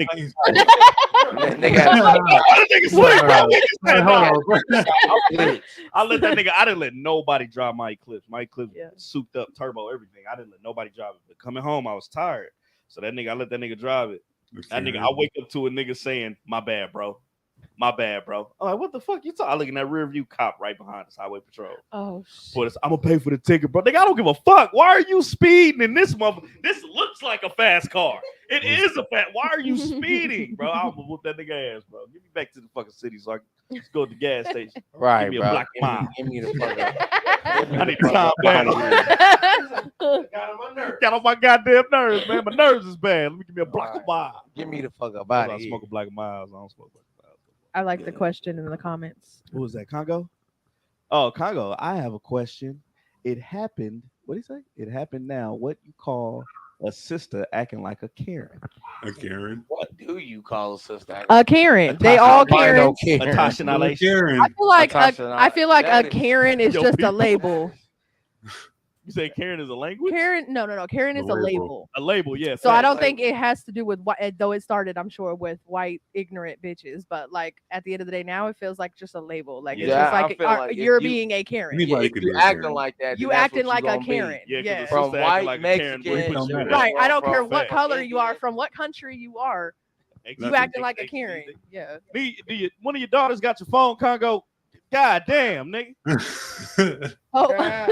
let that nigga. I didn't let nobody drive my Eclipse. My Eclipse souped up, turbo, everything. I didn't let nobody drive it. But coming home, I was tired. So that nigga, I let that nigga drive it. That nigga, I wake up to a nigga saying, "My bad, bro. My bad, bro." I'm like, what the fuck you talking? I look in that rear view cop right behind us, highway patrol. Oh, shit. I'm gonna pay for the ticket, bro. Nigga, I don't give a fuck. Why are you speeding in this mother? This looks like a fast car. It is a fast. Why are you speeding, bro? I'm gonna whoop that nigga ass, bro. Get me back to the fucking city so I can just go to the gas station. Right, Give me bro. a black mile. Give me the fuck up. I need to calm down. Got on my goddamn nerves, man. My nerves is bad. Let me give me a block of mile. Give me the fuck up out of I here. smoke a black of miles. I don't smoke black of miles. I like the question in the comments. What was that, Congo? Oh, Congo, I have a question. It happened. What do you say? It happened now. What you call a sister acting like a Karen? A Karen? What do you call a sister? A Karen. They all Karen. A Tashinalation. I feel like a Karen is just a label. You say Karen is a language? Karen, no. Karen is a label. A label, yes. So I don't think it has to do with what, though it started, I'm sure, with white ignorant bitches. But like at the end of the day, now it feels like just a label. Like it's just like, you're being a Karen. If you acting like that, you acting like a Karen. Yeah. From white, like Mexican, right. I don't care what color you are, from what country you are. You acting like a Karen. Yeah. One of your daughters got your phone, Congo. God damn, nigga. Oh. I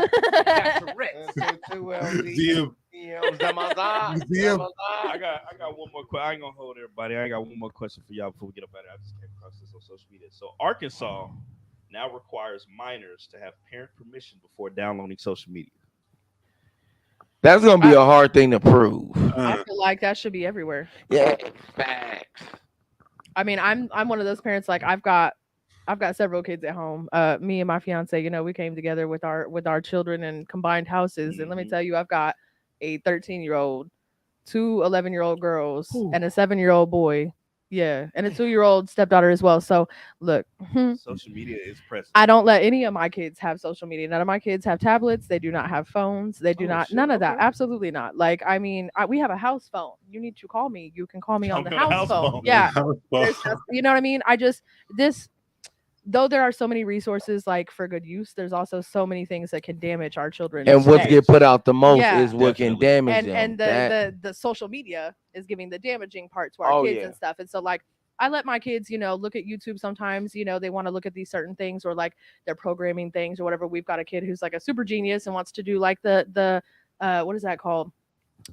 got one more question. I ain't gonna hold everybody. I got one more question for y'all before we get up out of here. I just came across this on social media. So Arkansas now requires minors to have parent permission before downloading social media. That's gonna be a hard thing to prove. I feel like that should be everywhere. Yeah, facts. I mean, I'm one of those parents. Like I've got several kids at home. Me and my fiance, we came together with our children and combined houses. And let me tell you, I've got a 13-year-old, 2 11-year-old girls, and a 7-year-old boy. Yeah, and a 2-year-old stepdaughter as well. So look, social media is present. I don't let any of my kids have social media. None of my kids have tablets. They do not have phones. They do not. Shit, none of that. Absolutely not. Like, I mean, we have a house phone. You need to call me. You can call me on the house phone. Yeah. You know what I mean? Though there are so many resources like for good use, there's also so many things that can damage our children. And what get put out the most is what can damage them. And the social media is giving the damaging part to our kids and stuff. And so like I let my kids, look at YouTube sometimes, they want to look at these certain things or like they're programming things or whatever. We've got a kid who's like a super genius and wants to do like the what is that called?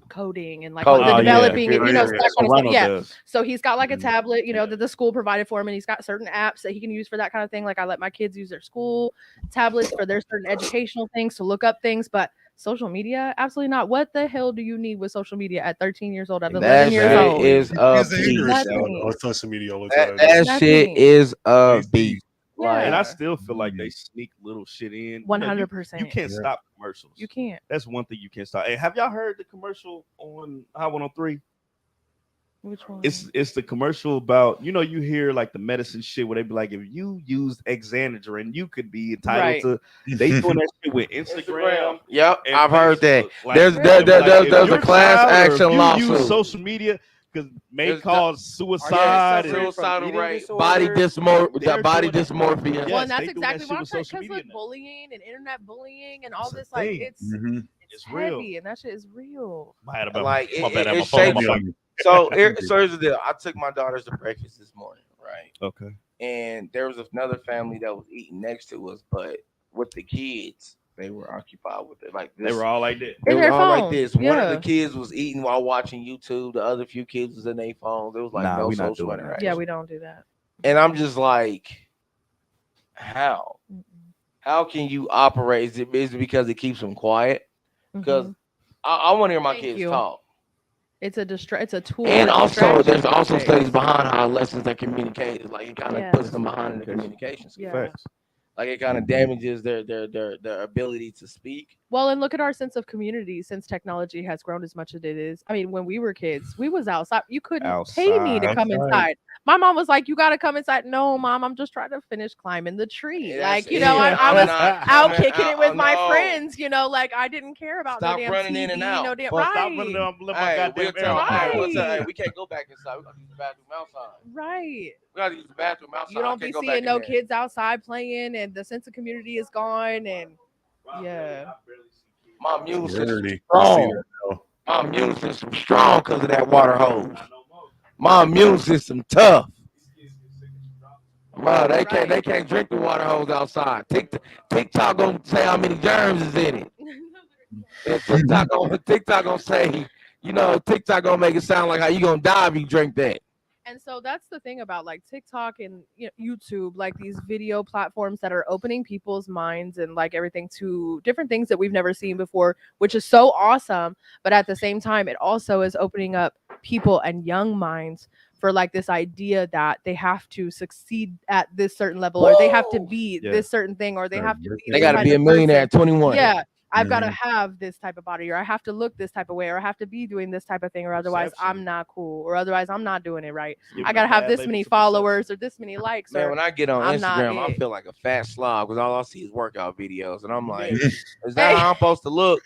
Coding and like the developing and that kind of stuff. Yeah. So he's got like a tablet, that the school provided for him, and he's got certain apps that he can use for that kind of thing. Like I let my kids use their school tablets for their certain educational things to look up things, but social media, absolutely not. What the hell do you need with social media at 13 years old? At 11 years old, is a beast. On social media all the time. That shit is a beast. Like, and I still feel like they sneak little shit in. 100%. You can't stop commercials. You can't. That's one thing you can't stop. Hey, have y'all heard the commercial on Hot 103? Which one? It's the commercial about, you hear like the medicine shit where they be like, if you used Xanadrin, you could be entitled to. They doing that shit with Instagram. Yep, I've heard that. Like, there's a class action lawsuit. Use social media because may cause suicide, suicidal rate, body dysmorphia. Well, and that's exactly what I'm saying. Because like bullying and internet bullying and all this, like it's real, heavy, and that shit is real. Like it shapes you. So here's the deal. I took my daughters to breakfast this morning, right? Okay. And there was another family that was eating next to us, but with the kids, they were occupied with it. Like this, They were all like this. They In were their all like phones, this. One of yeah. the kids was eating while watching YouTube. The other few kids was in their phones. It was like Nah, no we not social doing that. interaction. Yeah, we don't do that. And I'm just like, how? How can you operate? Is it because it keeps them quiet? Because I want to hear my Thank kids you. talk. It's a tool. And for also, there's distraction also these studies days. behind how lessons that communicate, like it kind of puts them behind in the communication skills. Yeah. Like it kind of damages their ability to speak. Well, and look at our sense of community since technology has grown as much as it is. I mean, when we were kids, we was outside. You couldn't pay me to come inside. My mom was like, "You got to come inside." No, mom, I'm just trying to finish climbing the tree. I was out kicking it with my friends. Like I didn't care about Stop no damn running TV, in and out. no damn Stop running right. let my goddamn air out. Hey, we can't go back inside. We got to use the bathroom outside. Right. We got to use the bathroom outside. You don't be seeing no kids outside playing, and the sense of community is gone. And yeah, my immune system strong. My immune system strong because of that water hose. My immune system tough. Bro, they can't drink the water hose outside. TikTok gonna say how many germs is in it. And TikTok gonna say, TikTok gonna make it sound like how you gonna die if you drink that. And so that's the thing about like TikTok and YouTube, like these video platforms that are opening people's minds and like everything to different things that we've never seen before, which is so awesome. But at the same time, it also is opening up people and young minds for like this idea that they have to succeed at this certain level, or they have to be this certain thing, or they have to be. They got to be a millionaire at 21. Yeah. I've got to have this type of body, or I have to look this type of way, or I have to be doing this type of thing, or otherwise I'm not cool, or otherwise I'm not doing it right. I got to have this many followers or this many likes. Man, when I get on Instagram, I it. feel like a fat slob because all I see is workout videos, and I'm like, is that how I'm supposed to look?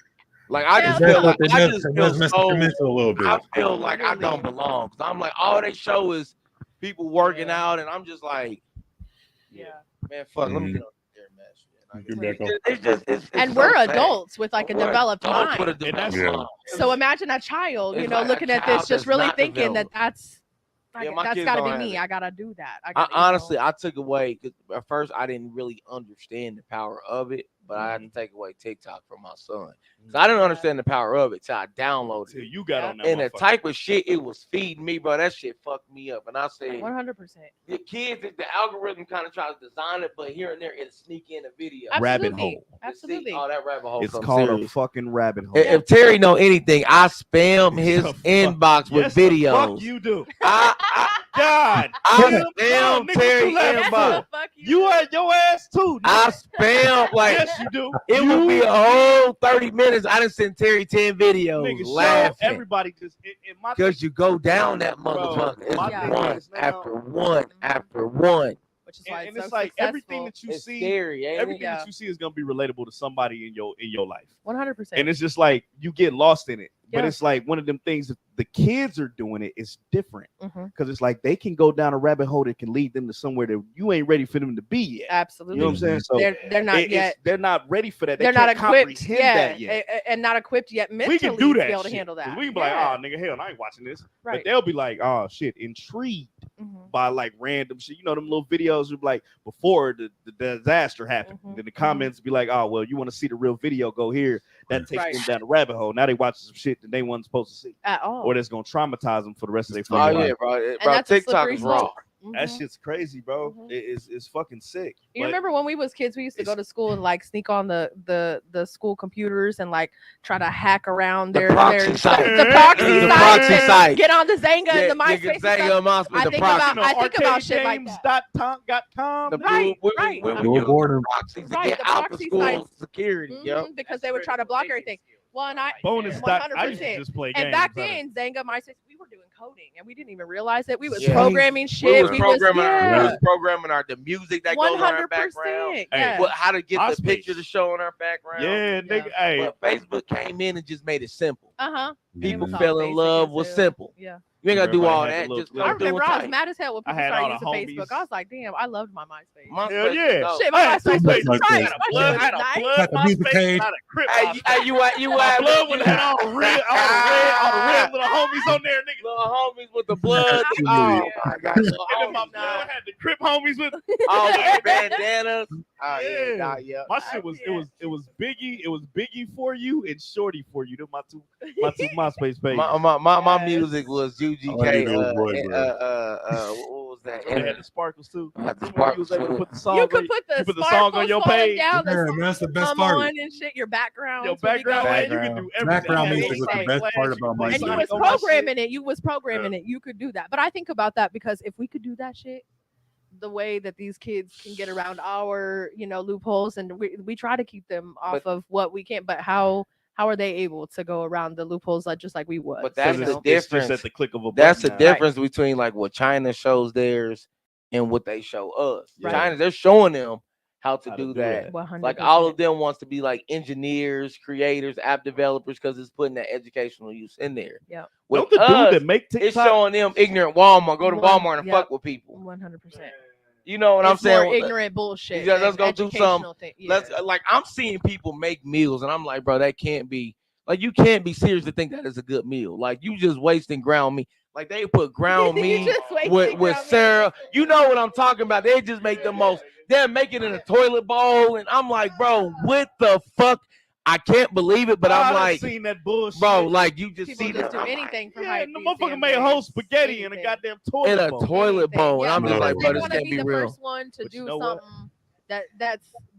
Like I just feel like I feel like I don't belong. Cause I'm like, all they show is people working out, and I'm just like, man, fuck. Let me get on. And we're adults with like a developed mind. So imagine a child, looking at this, just really thinking that that's got to be me. I got to do that. Honestly, I took away because at first I didn't really understand the power of it, but I had to take away TikTok from my son. So I didn't understand the power of it till I downloaded it. You got on that. And the type of shit it was feeding me, bro, that shit fucked me up. And I said, 100%. The kids, the algorithm kind of tries to design it, but here and there it'll sneak in a video. Rabbit hole. Absolutely. Oh, that rabbit hole. It's called a fucking rabbit hole. If Terry know anything, I spam his inbox with videos. Fuck you do. I spam Terry inbox. You at your ass too. I spam like yes, you do. It would be a whole 30 minutes. I done sent Terry 10 videos. Nigga, laughing. Everybody just because you go down that motherfucker. It's one after one. Which is why and it's like everything that you see, everything that you see is gonna be relatable to somebody in your life. 100%. And it's just like you get lost in it. But it's like one of them things that the kids are doing it is different because it's like they can go down a rabbit hole that can lead them to somewhere that you ain't ready for them to be yet. Absolutely. You know what I'm saying? So they're not yet. They're not ready for that. They're not equipped that yet. And not equipped yet mentally we can do that to be able to shit. handle that. We can be like, oh nigga, hell, I ain't watching this. Right. But they'll be like, oh shit, intrigued by like random shit. You know, them little videos would be like before the disaster happened. Then the comments be like, oh well, you want to see the real video? Go here. That takes them down the rabbit hole. Now they watch some shit that they weren't supposed to see at all, or that's gonna traumatize them for the rest of their fucking life. Bro, TikTok is wrong. That shit's crazy, bro. It's fucking sick. You remember when we was kids, we used to go to school and like sneak on the school computers and like try to hack around their proxy site, get on the Zanga and the MySpace. I think about shit like that. .com. Right. The proxy school security, because they would try to block everything. Well, and bonus 100%. And back then, Zanga, MySpace, we were doing coding and we didn't even realize it. We was programming shit. We was programming the music that goes on our background. How to get the picture to show on our background. Yeah, nigga. Hey, but Facebook came in and just made it simple. Uh-huh. People fell in love with simple. Yeah. You ain't gotta do all Everybody had that. the Just little I come through remember and I was type. mad as hell when I people had started all using the Facebook. homies. I was like, damn, I loved my MySpace. MySpace Hell was yeah. dope. Shit, I my had two MySpace was MySpace. Christ. I My shit was had a nice. blood Got the music MySpace page. and I had a crip Hey, MySpace. you My had blood would have had all the red little homies on there, nigga. little homies with the blood. Too Oh many. my god, little And then my homies. blood had the crip homies with. All the bandanas. Oh Yeah. yeah, yeah. My shit was it was Biggie for you and Shorty for you. They're my two MySpace pages. My music was UGK. I like those boys, bro. What was that? They had the sparkles too. I had the Remember you was able to sparkles. put the song. You could put you the put the song on your page. down, the Yeah, song man, that's the best come part. on and shit. Your background. Your background, man, you can do everything. Background You music can was the play best Flash, part you can about play my And you Sonic was on my shit. programming it. You was programming it. You could do that. But I think about that because if we could do that shit, the way that these kids can get around our, loopholes, and we try to keep them off of what we can't. But how are they able to go around the loopholes just like we would? But that's It's the just difference. at the click of a button. That's the now. difference between like what China shows theirs and what they show us. Yeah. China, they're showing them how to do that. 100%. Like all of them wants to be like engineers, creators, app developers because it's putting that educational use in there. Yeah. Don't With the dude us, that make it's TikTok? showing them ignorant Walmart. Go to Walmart and Yep. fuck with people. 100%. You know what I'm It's more saying? ignorant bullshit. Yeah, let's than go do educational something. thing. Yeah. Let's like I'm seeing people make meals, and I'm like, bro, that can't be. Like you can't be serious to think that is a good meal. Like you just wasting ground meat. Like they put ground You meat just wasting with ground meat. Sarah. You know what I'm talking about? They just make the most. They're making it in a toilet bowl, and I'm like, bro, what the fuck? I can't believe it, but Oh, I'm I done like, seen that bullshit. bro, like you just People see just that do anything for Yeah, hype. and the these motherfucker damn made whole days. spaghetti in a Anything. goddamn toilet in a bowl. toilet bowl, and Yeah, I'm just like, they bro, this want to can't be be the real. first one to But you do know what? something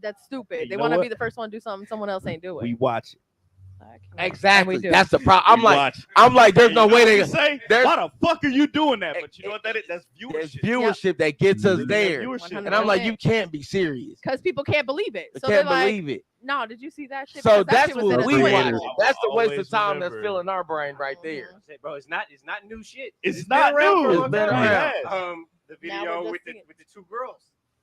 that's stupid. You They know want to what? be the first one to do something someone else ain't doing. We watch it. Exactly, And we do. that's the problem. I'm We like, watch it. I'm like, there's no You know way what they we say. there's- Why the fuck are you doing that? But you know what that is? That's there's viewership. viewership that gets us Yeah, there, viewership. and I'm like, you can't be serious. Because people can't believe it. I So they're can't like, believe it. no, did you see that shit? So Because that that's shit was in what a we twin. watch. That's the waste of Always time remember. that's filling our brain right there. Bro, it's not new shit. It's been not around for a new. long It's been time. around. The Now video we're with just the two girls.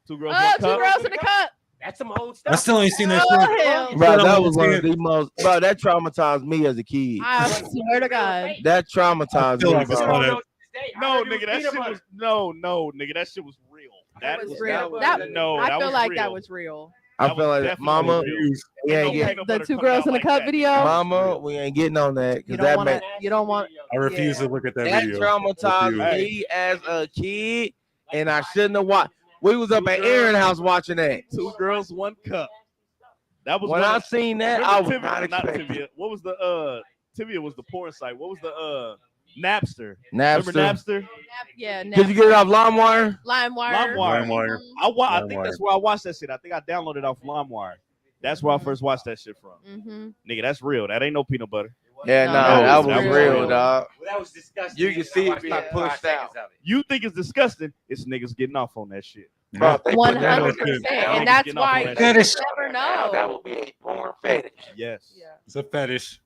Two girls, Oh, one two cup. girls in a cup. That's some old stuff. I still ain't seen that Oh, shit. hell. Bro, that was one of the most. Bro, that traumatized me as a kid. I swear to God. That I traumatized feel me, like I saw bro. that. No, nigga, that shit was nigga, that shit was real. That was real. That, no, I that feel was like real. that was real. I That feel was like definitely Mama, real. we ain't Ain't no getting, peanut The butter two coming girls out in the like cup that. video. Mama, we ain't getting on that You because don't that want to. man, You don't want. I refuse Yeah. to look at that that video. traumatized Refuse. me as a kid, and I shouldn't have watched. We was up at Aaron's house watching that. Two girls, one cup. That was When I seen that, I was Remember not Tibia, not expecting. Tibia. What was the Tibia was the porn site. What was the Napster? Napster. Remember Napster? Yeah. Did you get it off LimeWire? LimeWire? LimeWire. LimeWire. I think that's where I watched that shit. I think I downloaded off LimeWire. That's where I first watched that shit from. Mm-hmm. Nigga, that's real. That ain't no peanut butter. Yeah, No, no, that that was was real. real, dog. Well, that was disgusting. You can see it being I watched pushed 5 seconds out. of it. You think it's disgusting? It's niggas getting off on that shit. Bro, if they put that on 100%. Niggas And that's getting off why on you that Fetish. shit. never now, that know. would be a porn fetish. Yes. Yeah. It's a fetish.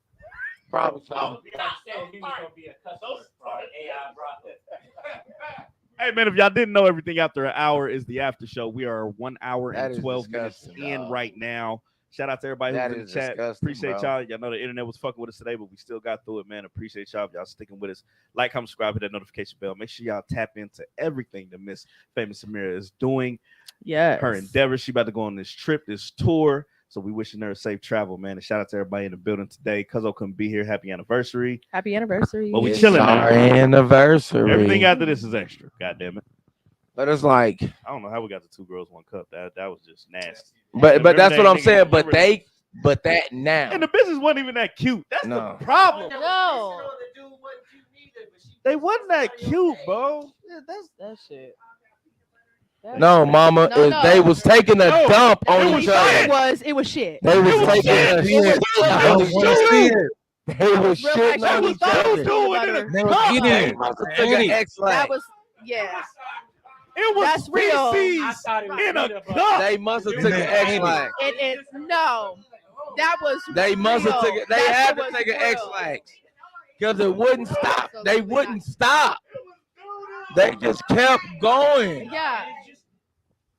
Probably so. We understand he was gonna be a customer for AI brothel. Hey man, if y'all didn't know, everything after an hour is the after show. We are 1 hour That and is 12 minutes disgusting, in dog. right now. Shout out to everybody That who's in the is chat. disgusting, Appreciate bro. y'all. Y'all know the internet was fucking with us today, but we still got through it, man. Appreciate y'all. Y'all sticking with us. Like, comment, subscribe, hit that notification bell. Make sure y'all tap into everything that Miss Famous Samira is doing. Yes. Her endeavors. She about to go on this trip, this tour. So we wishing her a safe travel, man. And shout out to everybody in the building today. Cuzzo couldn't be here. Happy anniversary. Happy anniversary. But we It's chilling our now. anniversary. Everything after this is extra. God damn it. But it's like, I don't know how we got the two girls, one cup. That was just nasty. but Remember that's that what I'm nigga- saying. But remember- that now. And the business wasn't even that cute. That's No. the problem. No. They wasn't that cute, bro. Yeah, that's that shit. No, mama, No, if no. they was taking a No. dump What on we each thought other. it was. It was shit. They was was taking shit. a It shit was on real each shit. other. They was Real shitting like on she each was other. doing it in a They were cup. eating it. Must have took an That X-Lax. was yes. It was That's real. feces I thought it was in a peanut butter. cup. They must have And took they an ate it. X-Lax. It is no. That was They must have real. took it. They That had shit to was take an real. X-Lax because it wouldn't stop. They Absolutely wouldn't stop. They just kept going. Yeah.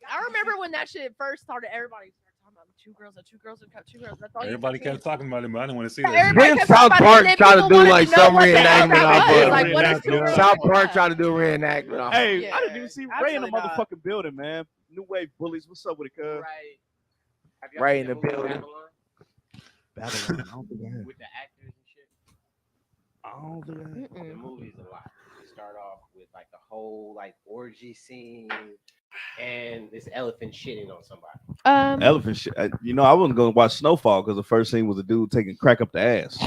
I remember when that shit first started, everybody started talking about the two girls and two girls and two girls. That's all Everybody you can kept talking about it, but I didn't want to see Yeah, that. everybody Then kept South talking about Park it, and tried to people do wanted like to know some what the hell reenactment that off was. of Like, what is Reenact, two yeah. girls? South and- Park tried to do a reenactment off. Hey, Yeah, I didn't even see Ray in the absolutely not. motherfucking building, man. New Wave Bullies. What's up with it, cuz? Right. Have y'all Right seen in the movie building. Babylon? Babylon. I don't think I have. With the actors and shit. I don't think I have. The movie's a lot. They start off with like the whole like orgy scene and this elephant shitting on somebody. Elephant shit. You know, I wasn't gonna watch Snowfall because the first scene was a dude taking crack up the ass.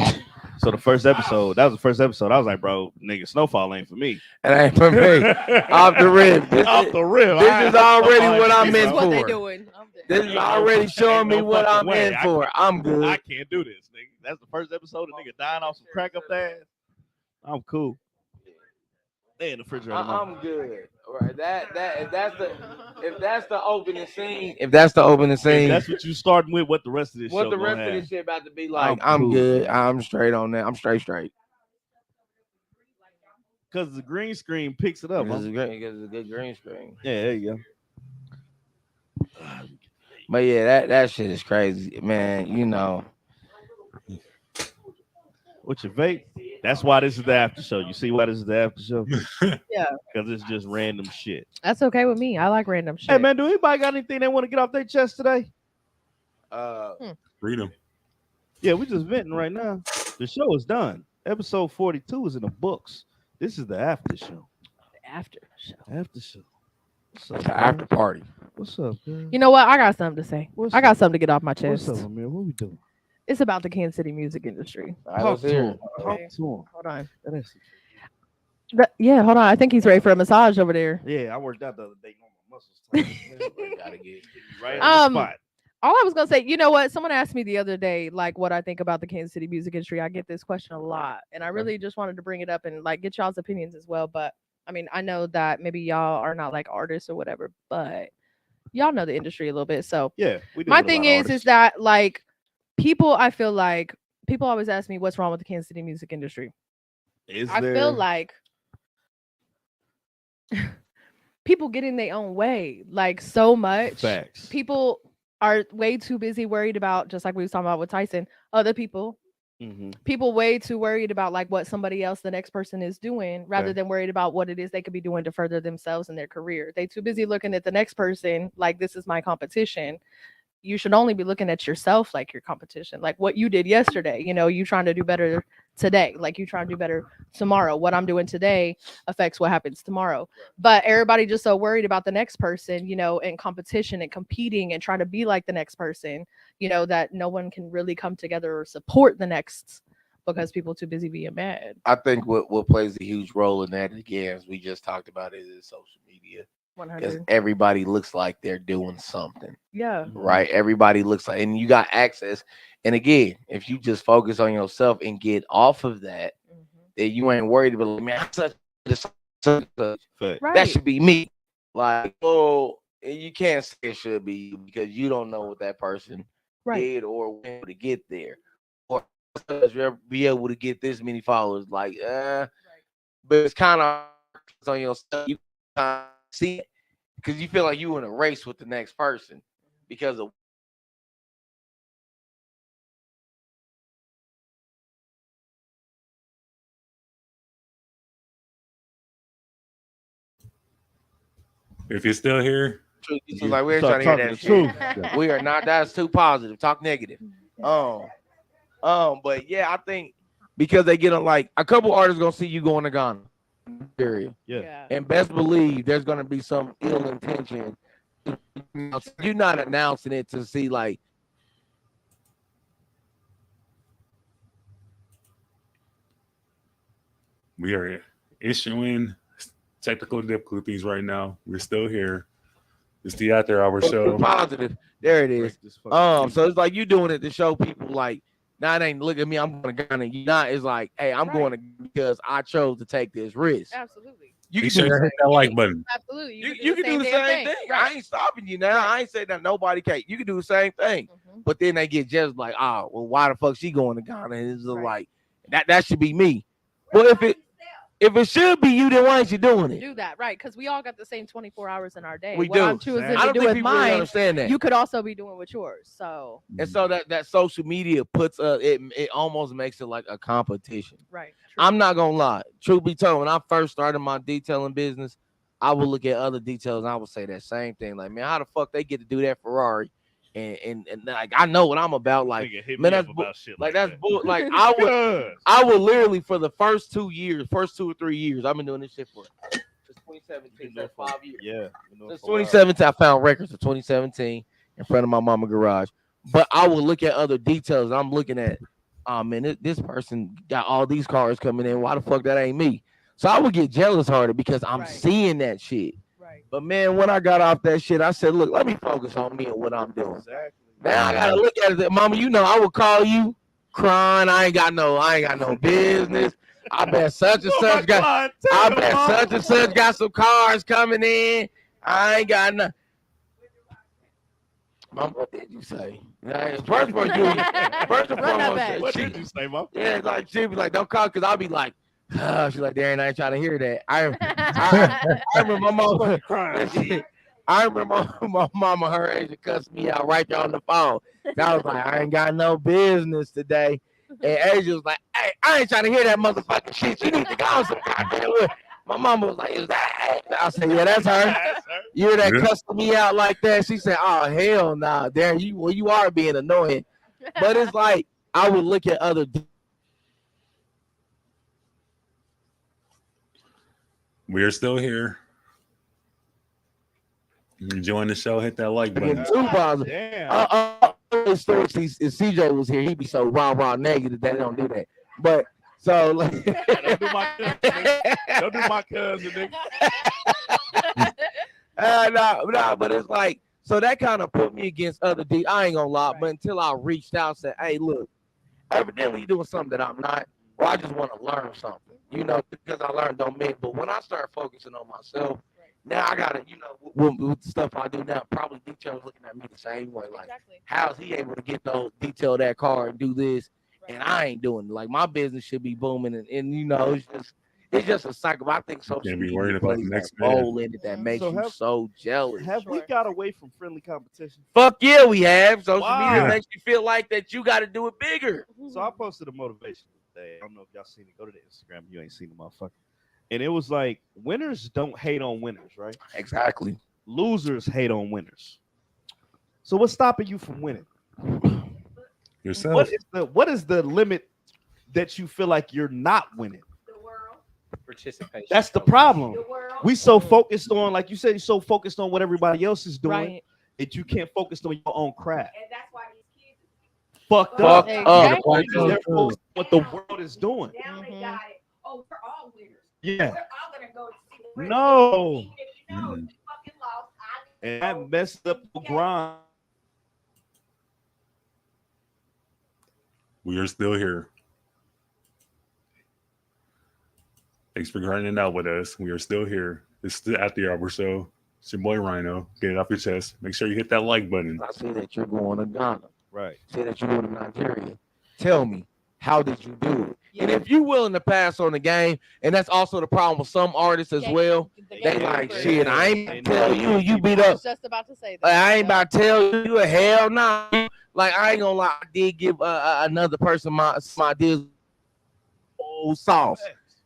So the first episode, that was the first episode. I was like, bro, nigga, Snowfall ain't for me. It ain't for me. Off the rip. Off the rip. This is already what I'm This in is what they for. doing. This is already showing me what I'm in I for. I'm I good. can't do this, nigga. That's the first episode of nigga dying off some crack up the ass. I'm cool. They in the refrigerator. I'm good. Right. If that's the opening scene. If that's the opening scene. That's what you starting with. What the rest of this What show the gonna rest of have. this shit about to be like? I'm I'm cool, good. man. I'm straight on that. I'm straight. Because the green screen picks it up. Because Huh? it's a good green screen. Yeah, there you go. But yeah, that shit is crazy, man. You know. What's your vape? That's why this is the after show. You see why this is the after show? Yeah. Because it's just random shit. That's okay with me. I like random shit. Hey man, do anybody got anything they want to get off their chest today? Freedom. Yeah, we just venting right now. The show is done. Episode 42 is in the books. This is the after show. After show. After show. What's up, It's an man? after party. What's up, man? You know what? I got something to say. I got something to get off my chest. What's up, man? What we doing? It's about the Kansas City music industry. Talk to him. Talk to him. Hold on. That is- Yeah, hold on. I think he's ready for a massage over there. Yeah, I worked out the other day. My muscles tight. Gotta get right on the spot. All I was gonna say, you know what? Someone asked me the other day, like, what I think about the Kansas City music industry. I get this question a lot, and I really just wanted to bring it up and like get y'all's opinions as well. But I mean, I know that maybe y'all are not like artists or whatever, but y'all know the industry a little bit. So Yeah, we do my with a thing lot of is artists. that like people, I feel like people always ask me what's wrong with the Kansas City music industry. I feel like people get in their own way like so much. Facts. People are way too busy worried about, just like we was talking about with Tyson, other people. People way too worried about like what somebody else, the next person is doing, rather than worried about what it is they could be doing to further themselves in their career. They too busy looking at the next person like this is my competition. You should only be looking at yourself like your competition, like what you did yesterday. You know, you trying to do better today, like you trying to do better tomorrow. What I'm doing today affects what happens tomorrow. But everybody just so worried about the next person, you know, and competition and competing and trying to be like the next person, you know, that no one can really come together or support the next because people too busy being mad. I think what plays a huge role in that, again, as we just talked about, is social media. Because 100. everybody looks like they're doing something. Yeah. Right. Everybody looks like, and you got access. And again, if you just focus on yourself and get off of that, then you ain't worried about, man, that should be me. Like, oh, you can't say it should be you because you don't know what that person did or when to get there, or be able to get this many followers. Like, but it's kind of on yourself. You kind of see it because you feel like you in a race with the next person because of. If you're still here, Like we're trying to hear that shit. We are not. That's too positive. Talk negative. But yeah, I think because they get on like a couple artists gonna see you going to Ghana. Period. Yeah. And best believe there's gonna be some ill intention. You're not announcing it to see like. we are issuing technical difficulties right now. We're still here. It's the After Hour show. Positive. There it is. So it's like you doing it to show people like, now it ain't look at me, I'm going to Ghana. You not, it's like, hey, I'm going to because I chose to take this risk. Absolutely. You Be can sure do to hit that like button. Absolutely. You can do the same thing. I ain't stopping you now. I ain't saying that nobody can't. You can do the same thing. But then they get just like, oh, well, why the fuck she going to Ghana? And it's just like that should be me. Well, if it If it should be you, then why ain't you doing it? Do that, right? Because we all got the same 24 hours in our day. We what do. I'm choosing I to don't do think with people really mine, understand that. you could also be doing with yours. So And so that social media puts it almost makes it like a competition. Right. I'm not gonna lie. Truth be told, when I first started my detailing business, I would look at other details and I would say that same thing. Like, man, how the fuck they get to do that Ferrari? And like I know what I'm about. Like, man, that's that's bull. Like I would literally for the first 2 or 3 years, I've been doing this shit for since 2017, so 5 years. Yeah. Since 2017, I found records of 2017 in front of my mama garage. But I would look at other details. I'm looking at, man, this person got all these cars coming in. Why the fuck that ain't me? So I would get jealous harder because I'm seeing that shit. Right. But man, when I got off that shit, I said, look, let me focus on me and what I'm doing. Exactly. Now I gotta look at it. Mama, you know, I would call you crying. I ain't got no business. I bet such and such got some cars coming in. I ain't got nothing. Mom, what did you say? First and foremost, what did you say, Mom? Yeah, like she'd be like, don't call, because I'll be like, she's like, Darren, I ain't trying to hear that. I remember my mama crying. I remember my mama, her age, cussed me out right there on the phone. And I was like, I ain't got no business today. And Asia was like, hey, I ain't trying to hear that motherfucking shit. You need to go some goddamn way. My mama was like, is that? I said, yeah, that's her. You're that cussing me out like that. She said, oh, hell nah, Darren, you are being annoying. But it's like, I would look at other. We are still here. You enjoying the show? Hit that like button. If CJ was here, he'd be so raw negative that they don't do that. But so like, don't do my cousin, nigga. No, but it's like, so that kind of put me against other D. I ain't gonna lie, but until I reached out and said, hey, look, evidently you're doing something that I'm not, or I just want to learn something, you know, because I learned don't mean. But when I start focusing on myself, now I gotta, you know, with the stuff I do now, probably details looking at me the same way. Like, how's he able to get those detail that car and do this, and I ain't doing it? Like, my business should be booming, and you know, it's just a cycle. I think social media worried about the next role in it that makes you so jealous. Have we got away from friendly competition? Fuck yeah, we have. Social media makes you feel like that you got to do it bigger. So I posted a motivation today. I don't know if y'all seen it. Go to the Instagram. You ain't seen the motherfucker. And it was like, winners don't hate on winners, right? Exactly. Losers hate on winners. So what's stopping you from winning? Yourself. What is the limit that you feel like you're not winning? Participation. That's the problem. We so focused on, like you said, you're so focused on what everybody else is doing that you can't focus on your own craft. And that's why these kids fucked up. Exactly. They're focused on what the world is doing. now they got it. Oh, we're all winners. Yeah. We're all gonna go to see the race. No. Even if you know you fucking lost, And that messed up the grind. We are still here. Thanks for grinding out with us. We are still here. It's the After Hour Show. It's your boy Rhino. Get it off your chest. Make sure you hit that like button. I see that you're going to Ghana. Right. Say that you're going to Nigeria. Tell me, how did you do it? Yeah. And if you're willing to pass on the game, and that's also the problem with some artists as well. They like, shit, I ain't tell you beat up. Just about to say that. Like, I ain't about to tell you a hell no. Like, I ain't gonna lie, I did give another person my deal sauce.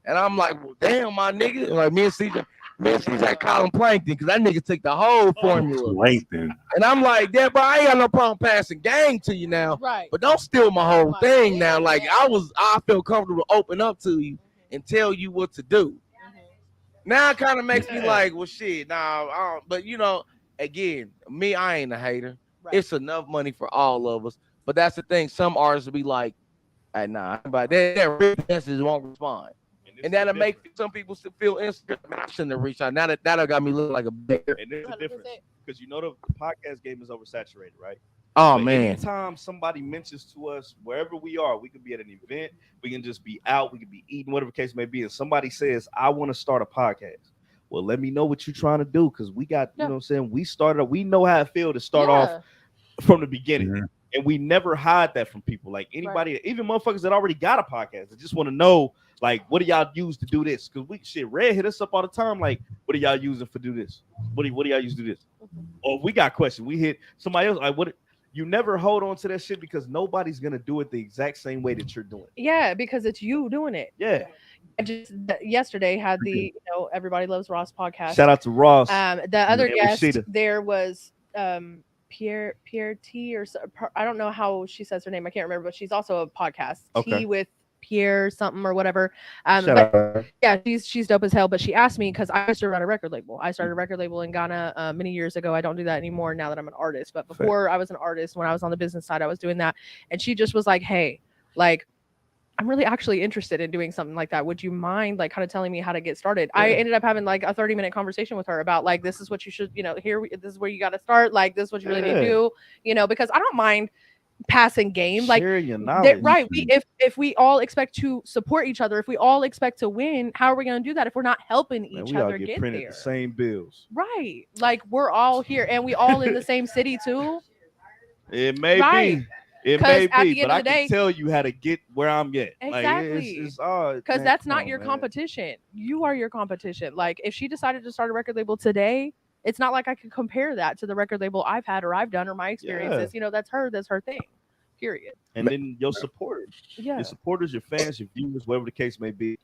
And I'm like, well, damn, my nigga. Like, me and CJ call him Plankton, because that nigga took the whole formula. Plankton. And I'm like, yeah, but I ain't got no problem passing game to you now. Right. But don't steal my whole thing now. Like, I feel comfortable to open up to you and tell you what to do. Now it kind of makes me like, well, shit, nah. But, you know, again, me, I ain't a hater. Right. It's enough money for all of us. But that's the thing. Some artists will be like, hey, nah, but that message won't respond. And that'll make some people feel insecure. Man, I shouldn't have reached out. Now that got me looking like a bear. And there's a difference, because you know the podcast game is oversaturated, right? Oh, but man. Anytime somebody mentions to us, wherever we are, we could be at an event, we can just be out, we could be eating, whatever the case may be, and somebody says, I want to start a podcast. Well, let me know what you're trying to do, because we got, you know what I'm saying, we know how it feels to start off from the beginning. And we never hide that from people. Like anybody, even motherfuckers that already got a podcast, that just want to know Like, what do y'all use to do this? Because Red hit us up all the time. Like, what are y'all using for do this? What do y'all use to do this? Or we got questions. We hit somebody else. Like, what? You never hold on to that shit because nobody's gonna do it the exact same way that you're doing it. Yeah, because it's you doing it. Yeah. I just yesterday had the Everybody Loves Ross podcast. Shout out to Ross. The other and guest Rashida. there was Pierre T or I don't know how she says her name. I can't remember, but she's also a podcast. Okay. T with Pierre something or whatever. Shout But out. yeah, she's dope as hell. But she asked me because I used to run a record label. I started a record label in Ghana many years ago. I don't do that anymore now that I'm an artist. But before I was an artist, when I was on the business side, I was doing that. And she just was like, "Hey, like, I'm really actually interested in doing something like that. Would you mind like kind of telling me how to get started?" I ended up having like a 30-minute conversation with her about like, this is what you should, this is where you got to start. Like, this is what you really need to do, because I don't mind passing game. Like, Share your knowledge. right. If we all expect to support each other, if we all expect to win, how are we going to do that if we're not helping each we all other get get printed there? the same bills. Right. Like, we're all here and we all in the same city too. It may Right. be. It 'Cause may at be, the but end of I the day- can tell you how to get where I'm at. Exactly. Like, it's all Because man, that's come not on, your man. competition. You are your competition. Like, if she decided to start a record label today, it's not like I could compare that to the record label I've had or I've done or my experiences. That's her thing. Period. And then your supporters. Yeah. Your supporters, your fans, your viewers, whatever the case may be.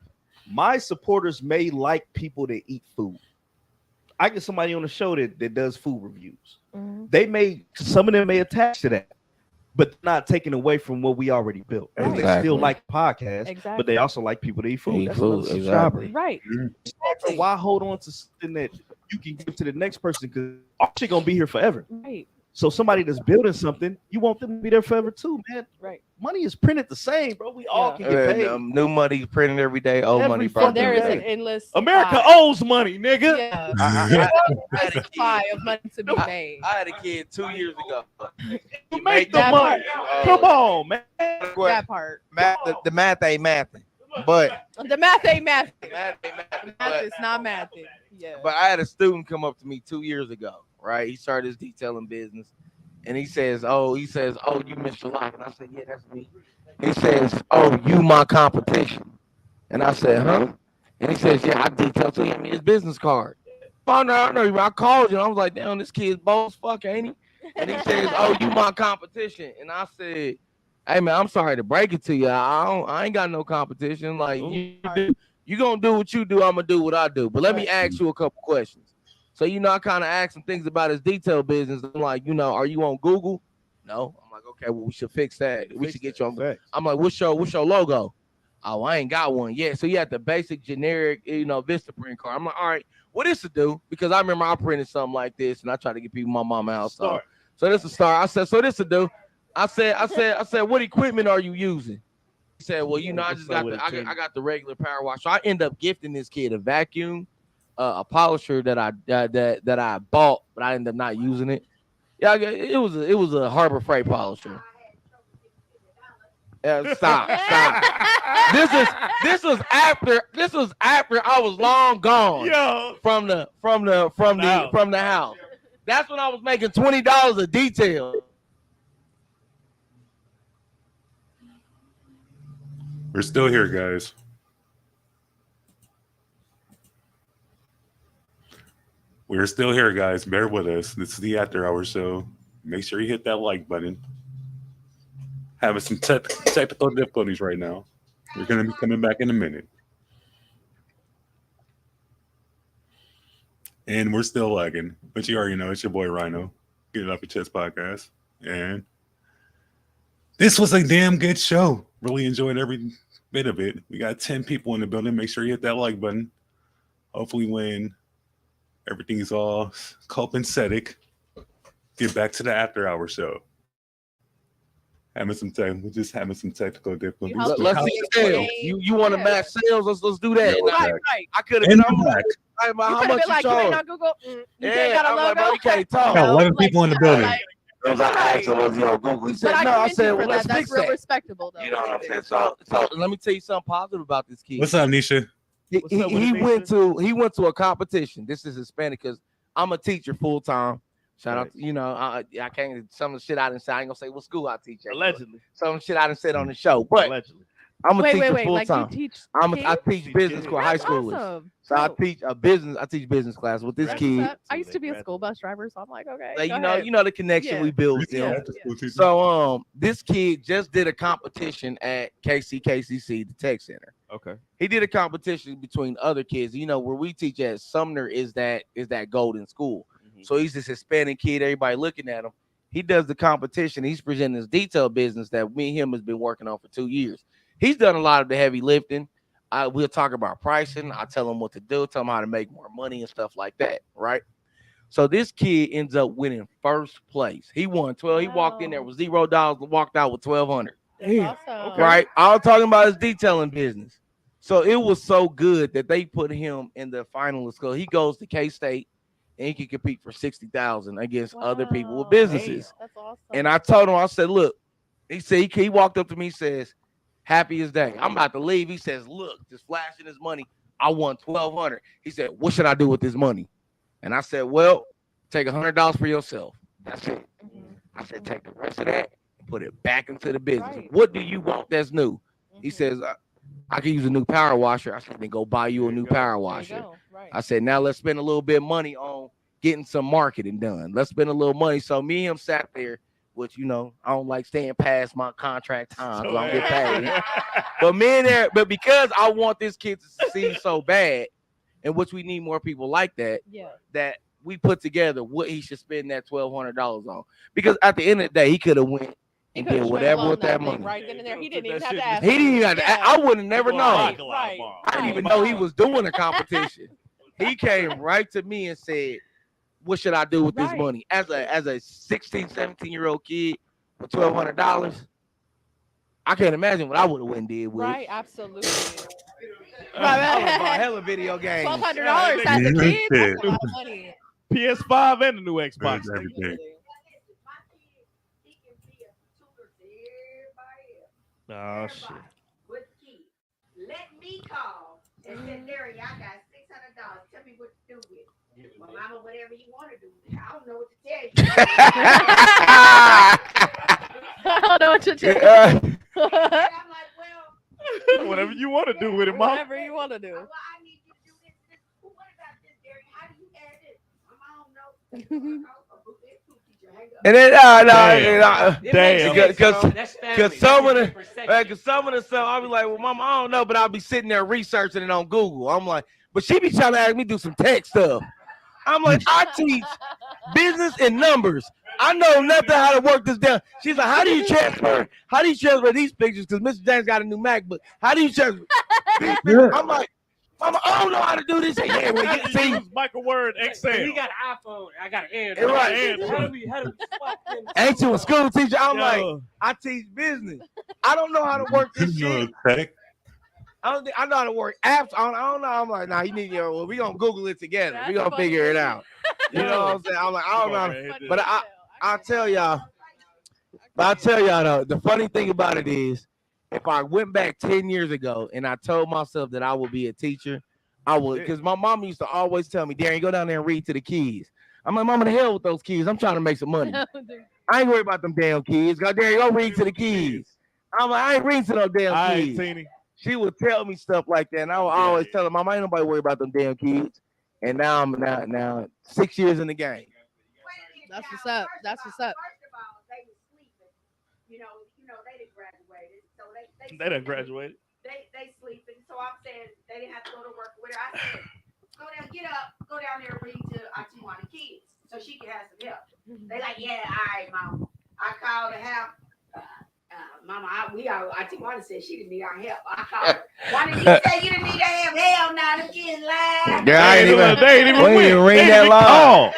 My supporters may like people that eat food. I get somebody on the show that does food reviews. Mhm. Some of them may attach to that, but not taking away from what we already built. Because they still Exactly. like podcasts, but they also like people to eat food. Eat That's food, another subscriber. exactly. Right. So why hold on to something that you can give to the next person? Because our shit gonna be here forever. Right. So somebody that's building something, you want them to be there forever too, man. Right. Money is printed the same, bro. We all can get paid. New money printed every day. Old money Every printed There every is day. an endless America supply. owes money, nigga. Yeah. I supply of money to be made. I had a kid 2 years ago. You make the that money. part. Come on, man. That part. The math ain't mathing, but The math ain't math. Math ain't mathing, Math is not mathing. Yeah. But I had a student come up to me 2 years ago, right? He started his detailing business. And he says, oh, you Mr. Life. And I said, yeah, that's me. He says, oh, you my competition. And I said, huh? And he says, yeah, I detail to him his business card. Oh, no, I called you. And I was like, damn, this kid's bold as fuck, ain't he? And he says, oh, you my competition. And I said, hey, man, I'm sorry to break it to you. I ain't got no competition. Like, you going to do what you do. I'm going to do what I do. But let me ask you a couple questions. So, I kind of asked some things about his detail business. I'm like, are you on Google? No. I'm like, okay, well, we should fix that. We should get you on. I'm like, what's your logo? Oh, I ain't got one yet. So you had the basic generic, Vista print card. I'm like, all right, what this to do? Because I remember I printed something like this and I tried to get people my mama house. So this is a start. I said, so this to do. I said, what equipment are you using? He said, well, I just got I got the regular power wash. So I end up gifting this kid a vacuum, a polisher that I bought, but I ended up not using it. Yeah, it was a Harbor Freight polisher. Stop. This was after I was long gone from the house. That's when I was making $20 a detail. We're still here, guys. We're still here, guys. Bear with us. This is the After Hour Show. Make sure you hit that like button. Having some technical difficulties right now. We're going to be coming back in a minute. And we're still lagging. But you already know, it's your boy Rhino. Get It Off Your Chest podcast. And this was a damn good show. Really enjoyed every bit of it. We got 10 people in the building. Make sure you hit that like button. Hopefully when everything's all copacetic, get back to the After Hour Show. We're just having some technical difficulties. Let's see sales. You want to match sales? Let's do that. Right. I could have been back. How much you charge? On Google. You yeah, got a logo. Like, bro, you can't talk. Got 11 people in the building. I asked him, was he on Google? He said, no. I said, well, let's fix real that. Respectable, though. You know what I'm saying? So let me tell you something positive about this kid. What's up, Nisha? He went to a competition. This is Hispanic because I'm a teacher full time. Shout out, I can't some of the shit I didn't say. I ain't gonna say what school I teach at. Allegedly. Some shit I didn't said on the show, but allegedly. I'm a teacher wait. full Like time. you teach I teach Teach business kids. for high That's schoolers. awesome. So I Dope. teach business class with this That's kid. what's up. I used to be a school bus driver, so I'm like, okay. Like, go you know, ahead. you know the connection Yeah. we built with Yeah. them. So this kid just did a competition at KCC, the tech center. Okay. He did a competition between other kids. You know, where we teach at Sumner is that golden school. So he's this Hispanic kid, everybody looking at him. He does the competition. He's presenting his detail business that me and him has been working on for 2 years. He's done a lot of the heavy lifting. We'll talk about pricing. I tell him what to do, tell him how to make more money and stuff like that, right? So this kid ends up winning first place. He won 12. He walked in there with $0, walked out with $1,200. That's awesome. Right? I was talking about his detailing business. So it was so good that they put him in the finalist. So he goes to K-State and he can compete for $60,000 against other people with businesses. That's awesome. And I told him, I said, look, he said he walked up to me, says, happy as day. I'm about to leave. He says, look, just flashing his money. I won $1,200. He said, what should I do with this money? And I said, well, take $100 for yourself. That's it. I said, take the rest of that and put it back into the business. Right. What do you want that's new? He says, I can use a new power washer. I said, then go buy you a new power washer. Right. I said, now let's spend a little bit of money on getting some marketing done. Let's spend a little money. So me and him sat there, which, you know, I don't like staying past my contract time because I don't get paid. But because I want this kid to succeed so bad, and which we need more people like that, that we put together what he should spend that $1,200 on. Because at the end of the day, he could have went and did whatever with that money. Right then and there. He didn't even have to ask. He didn't even have to. I would have never known. Right. I didn't even know he was doing a competition. He came right to me and said, what should I do with this money? As a 16, 17-year-old kid with $1,200, I can't imagine what I would have went and did with Right, it. absolutely. I would have bought hella video games. $1,200 as a kid. That's a lot of money. PS5 and the new Xbox. Everything. Oh shit. With the key. Let me call and say, Larry, I got $600. Tell me what to do with it. Well, mama, whatever you want to do with it. I don't know what to tell you. I don't know what to tell you. I'm like, well, Whatever you want to do with it, mom. Whatever you want to do. well, I need you to do this. Well, what about this, Larry? How do you add this? I don't know. And then Damn. because some of the stuff I'll be like, well, mama, I don't know, but I'll be sitting there researching it on Google. I'm like, but she be trying to ask me do some tech stuff. I'm like, I teach business and numbers. I know nothing how to work this down. She's like, how do you transfer these pictures? Because Mr. James got a new MacBook. How do you transfer these pictures? I'm like, mama, I don't know how to do this. Yeah, well, you see, Michael Word Excel. He got an iPhone. I got an Android. It's right. How do we swap them? ain't you a school teacher? I'm Yo. like, I teach business. I don't know how to work this shit. I know how to work apps. I don't know. I'm like, nah, you need your. Well, we gonna Google it together. We gonna figure it out. You know what I'm saying? I'm like, I don't know. But I'll tell y'all. But I'll tell y'all though, the funny thing about it is, if I went back 10 years ago and I told myself that I would be a teacher, I would, because my mom used to always tell me, Darren, go down there and read to the kids. I'm like, mama, the hell with those kids. I'm trying to make some money. I ain't worried about them damn kids. God, Darren, go read to the kids. I'm like, I ain't reading to those damn kids. She would tell me stuff like that, and I would always tell her, mama, ain't nobody worried about them damn kids. And now I'm now 6 years in the game. That's what's up. That's what's up. First of all, they were sleeping. You know, they didn't graduate. So They done graduated. They sleeping. So I'm saying they didn't have to go to work with her. I said, go down, get up, go down there and read to Auntie kids so she can have some help. They like, yeah, all right, mom. I called to have mama, Auntie said she didn't need our help. I called her. Why did you say you didn't need our help? Hell no, them kids lied. Yeah, I ain't even ring that line.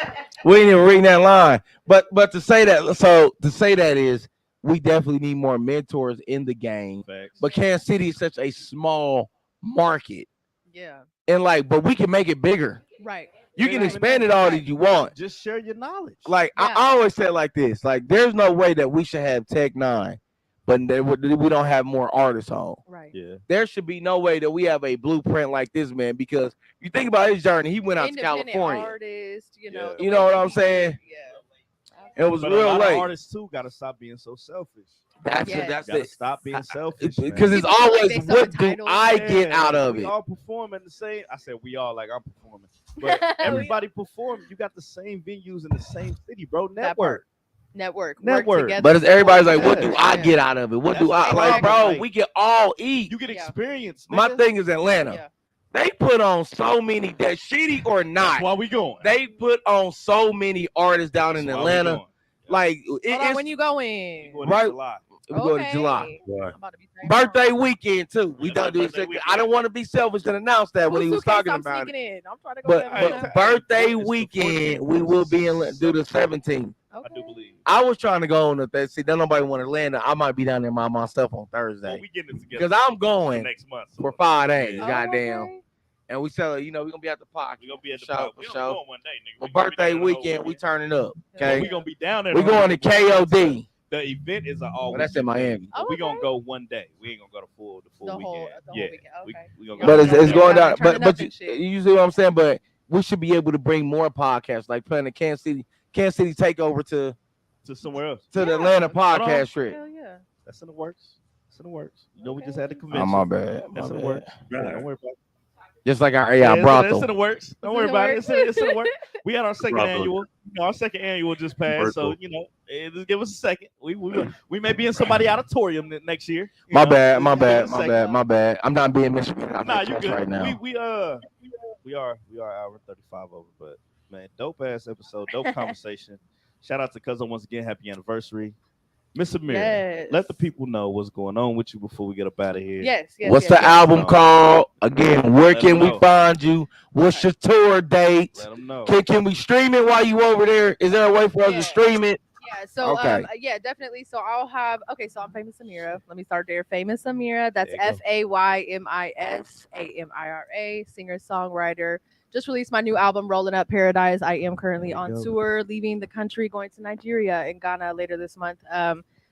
We ain't even ring that line. But to say that is we definitely need more mentors in the game. Facts. But Kansas City is such a small market. Yeah. And but we can make it bigger. Right. You can expand it all that you want. Just share your knowledge. Like I always say it like this. Like there's no way that we should have Tech 9, but we don't have more artists on. Right. Yeah. There should be no way that we have a blueprint like this, man, because you think about his journey, he went out to Independent California. Artist, You know what I'm saying? Yeah. It was But a real lot late. of artists too gotta stop being so selfish. That's Yes. that's Gotta it. stop being selfish. Because it's People feel like always they so what do entitled. I get out of We it? all perform at the same. I said we all like I'm performing, but everybody perform. You got the same venues in the same city, bro. That part. Network. Network. Work together. But it's everybody's like, what do Yes. I get out of it? What do I like, bro? Like, We can all eat. you get experience. My nigga. thing is Atlanta. Yeah. They put on so many that shitty or not. That's why we going. They put on so many artists down in That's why we Atlanta. going. Like Hold it's on, when you going? right. July. We go to July. Right. I'm about to be saying Birthday weekend too. We Yeah, don't do birthday it. weekend. I don't want to be selfish and announce that when he was talking I'm about sneaking it. in. I'm trying to go. But, to Atlanta. but birthday It's the weekend, 14th. we will be in do the 17th. I do believe. I was trying to go on the that. See, don't nobody want Atlanta. I might be down there by myself on Thursday Well, we getting it together because I'm going next month. for 5 days. Yeah. Goddamn. Okay. And we sell, we're gonna be at the park. We gonna be at the show, park. for We don't show. go on one day, nigga. For We gonna be birthday there the whole weekend, we week. turning up. But Okay, we gonna be down there. we the whole going to weekend. KOD. The event is an all. Well, that's in Miami. Oh, We gonna okay. go one day. We ain't gonna go the full The whole weekend. weekend. We Okay. gonna go But down it's there. going down. Turning But up and shit. you see what I'm saying? But we should be able to bring more podcasts, like playing the Kansas City takeover to somewhere else. to the Atlanta Hold on. podcast trip. Hell yeah. That's in the works. It's in the works. You know, we just had the Oh, convention. my bad. That's in the My works. bad. Yeah, don't worry about it. Just like our Yeah, AI it's brothel. in the works. Don't It's worry in the about it. works. It's in the works. We had our second Brothel. annual. Our second annual just passed. So, Virtual. just give us a second. We may be in somebody auditorium next year. you My know. bad. Just My give us bad. a My second. bad. My bad. I'm not being Michigan. I'm Nah, in you church good. right now. We are hour 35 over, but man, dope ass episode, dope conversation. Shout out to Cousin once again. Happy anniversary. Miss Amir, Yes. let the people know what's going on with you before we get up out of here. Yes. What's the album called? Again, where Let can 'em we know. find you? What's your tour date? Let them know. Can we stream it while you over there? Is there a way for us Yeah. to stream it? Yeah, so Okay. yeah, definitely. So I'll have so I'm Famous Amira. Let me start there. Famous Amira. That's There you go. FAYMISAMIRA, singer songwriter. Just released my new album, Rolling Up Paradise. I am currently There you on go. tour, leaving the country, going to Nigeria and Ghana later this month.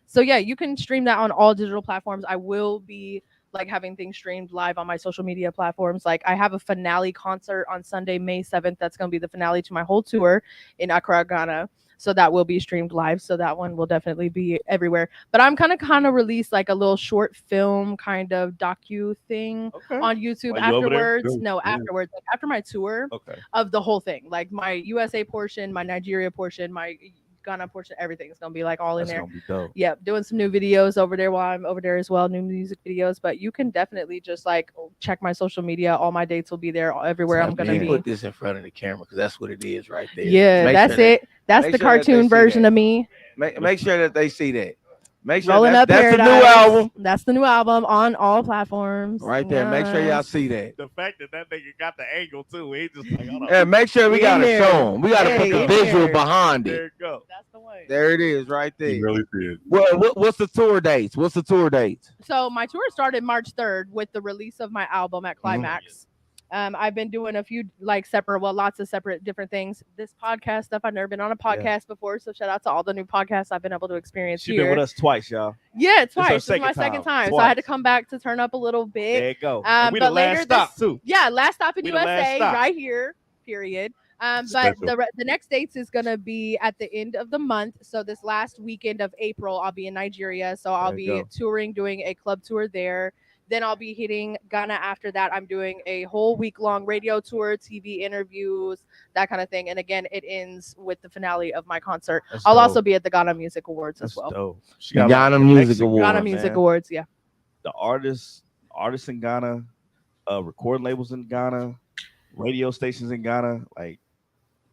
So yeah, you can stream that on all digital platforms. I will be like having things streamed live on my social media platforms. Like I have a finale concert on Sunday, May 7th. That's going to be the finale to my whole tour in Accra, Ghana. So that will be streamed live. So that one will definitely be everywhere. But I'm kind of release like a little short film kind of docu thing on YouTube While you over there? afterwards. Cool. No, Yeah. afterwards, like after my tour Okay. of the whole thing, like my USA portion, my Nigeria portion, my Ghana portion, everything is gonna be like all in That's there. gonna be dope. Yeah, doing some new videos over there while I'm over there as well, new music videos. But you can definitely just like check my social media. All my dates will be there everywhere I'm gonna be. Put this in front of the camera because that's what it is right there. Yeah, Make that's sure that- it. That's make the sure that they cartoon see version that. of me. Make sure that they see that. Make sure Rolling Up that's the Paradise. new album That's the new album on all platforms. right there. Make sure y'all see that. The fact that nigga got the angle too, he just like, hold on. Yeah, make sure we In gotta there. show them. We gotta put the in visual there. behind There it. you go. That's the way. There it is, right there. You really did. What's the tour dates? What's the tour dates? So my tour started March 3rd with the release of my album at Climax. I've been doing a few lots of separate different things. This podcast stuff, I've never been on a podcast before, so shout out to all the new podcasts I've been able to experience She here. been with us twice, y'all. Yeah, This her twice. This is second my second time. time, so I had to Twice. come back to turn up a little bit. There you go. And we the but last later stop this, too. Yeah, last stop in We the last USA, stop. right here. Period. But Special. the next dates is gonna be at the end of the month. So this last weekend of April, I'll be in Nigeria. So I'll There be you go. touring, doing a club tour there. Then I'll be hitting Ghana after that. I'm doing a whole week-long radio tour, TV interviews, that kind of thing. And again, it ends with the finale of my concert. That's I'll dope. also be at the Ghana Music Awards That's as well. dope. She The got Ghana like, Music connection Awards. Ghana going, Music man. Awards, yeah. The artists in Ghana, recording labels in Ghana, radio stations in Ghana. Like,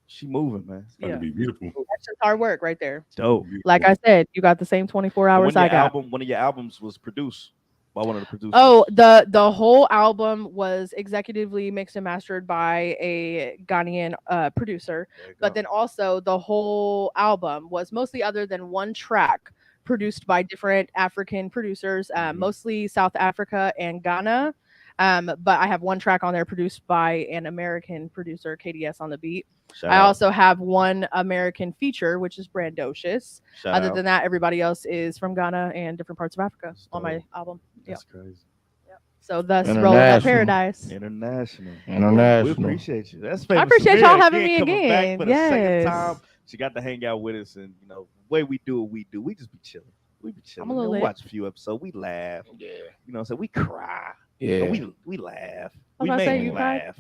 she moving, man. It's gonna be beautiful. That's just hard work right there. Dope. Like I said, you got the same 24 hours I got. One of your albums was produced by one of the producers. Oh, the whole album was executively mixed and mastered by a Ghanaian producer, but then also the whole album was mostly, other than one track, produced by different African producers, mostly South Africa and Ghana. But I have one track on there produced by an American producer, KDS on the beat. Shout I out. also have one American feature, which is Brandocious. Shout Other out. than that, everybody else is from Ghana and different parts of Africa on my album. That's crazy. So thus, Rolling Up Paradise. International. International. We appreciate you. That's I famous. appreciate Amir y'all having me coming back again. for the second Yes. time. She got to hang out with us, and you know, the way we do it, we just be chilling. We be chilling. I'm a little We lit. watch a few episodes. We laugh. Yeah. You know, so we cry. Yeah. But we laugh. I was We about to say, mainly you cried? laugh.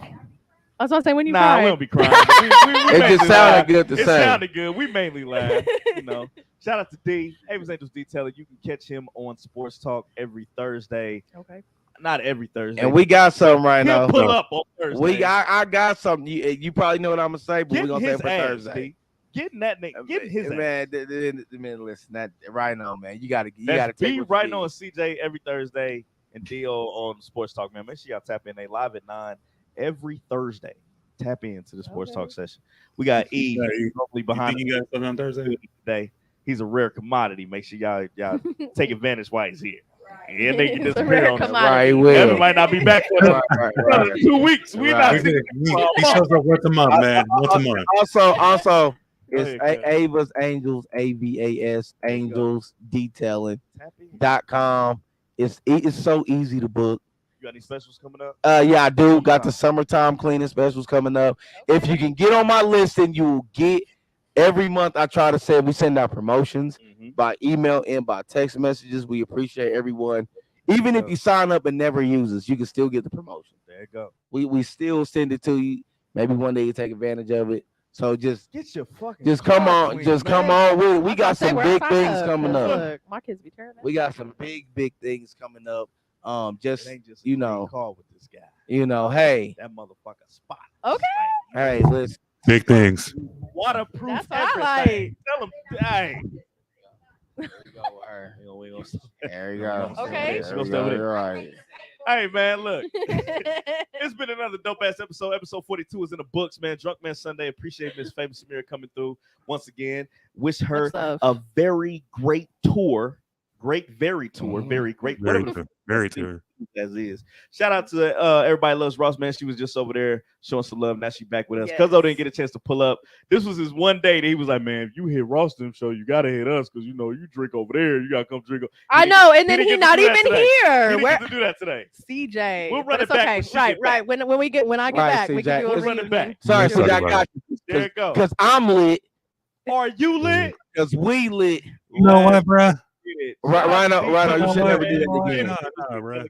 I was gonna say when you Nah, cried. we don't be crying. We It mainly just sounded laugh. good to It say. sounded good. We mainly laugh. You know. Shout out to D, Avis Angels Detailing. You can catch him on Sports Talk every Thursday. Okay. Not every Thursday. And we got something right He'll now. pull up on Thursday. I got something. You probably know what I'm gonna say, but we're Getting gonna say his it for ass, Thursday. D. Getting that nigga. Getting his man, ass. man, listen, that right now, man. You gotta That's take B what you right need. now on CJ every Thursday and Dio on Sports Talk, man. Make sure y'all tap in. They live at 9 every Thursday. Tap into the Sports Talk session. We got E hopefully behind you got something on Thursday today. He's a rare commodity. Make sure y'all take advantage while he's here. Yeah, they can It's a disappear rare on that. commodity. Right, will. Evan might not be back for another Right. 2 weeks. We Right. not seeing He shows up once a month, man. Once a month. Also, it's ahead, Ava's Angels, AVAS Angels Detailing.com. It's so easy to book. You got any specials coming up? Yeah, I do. Got the summertime cleaning specials coming up. If you can get on my list, then you will get every month. I try to say we send out promotions by email and by text messages. We appreciate everyone. Even if you sign up and never use us, you can still get the promotion. There you go. We still send it to you. Maybe one day you take advantage of it. So just get your fucking come on, clean, just man. come on with it. We got Say some we're big outside things of, coming 'cause up. Look, my kids be tearing that. We got some big things coming up. Just It ain't just you know, call with this guy. you know, hey, That motherfucker spot. Okay. hey, listen. Big things. Waterproof That's what I everything. Tell him, hey. There you go. We gonna There you go. Okay. She gonna stay with it. You're right. Hey man, look. It's been another dope ass episode. Episode 42 is in the books, man. Drunk Man Sunday. Appreciate Miss Famous Samira coming through once again. Wish her Much love. a very great tour. Very great. Very tour. As is. Shout out to everybody loves Ross, man. She was just over there showing some love. Now she back with us. Yes. Cuzzo didn't get a chance to pull up. This was his one day that he was like, man, if you hit Ross them show, you gotta hit us because you know you drink over there. You gotta come drink. I know, and then he he's not even He here. didn't Where get to do that today. CJ? We'll But run it it's back okay. when she Right, get back. right. When I get Right, back, we CJ. can do a We'll run it back. reunion. Sorry, Yeah, CJ, I talk got you. There you go. Because I'm lit. Are you lit? Because we lit. You know what, bruh? Right now, you should never do that Right again. Nah, bruh.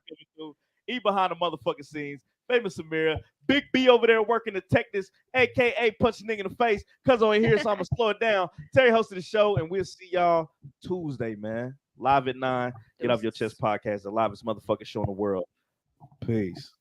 E behind the motherfucking scenes. Famous Samira. Big B over there working the Texas, aka punch a nigga in the face. Cuz on here, so I'm gonna slow it down. Terry hosted the show, and we'll see y'all Tuesday, man. Live at 9. Get Off Your Chest podcast, the livest motherfucking show in the world. Peace.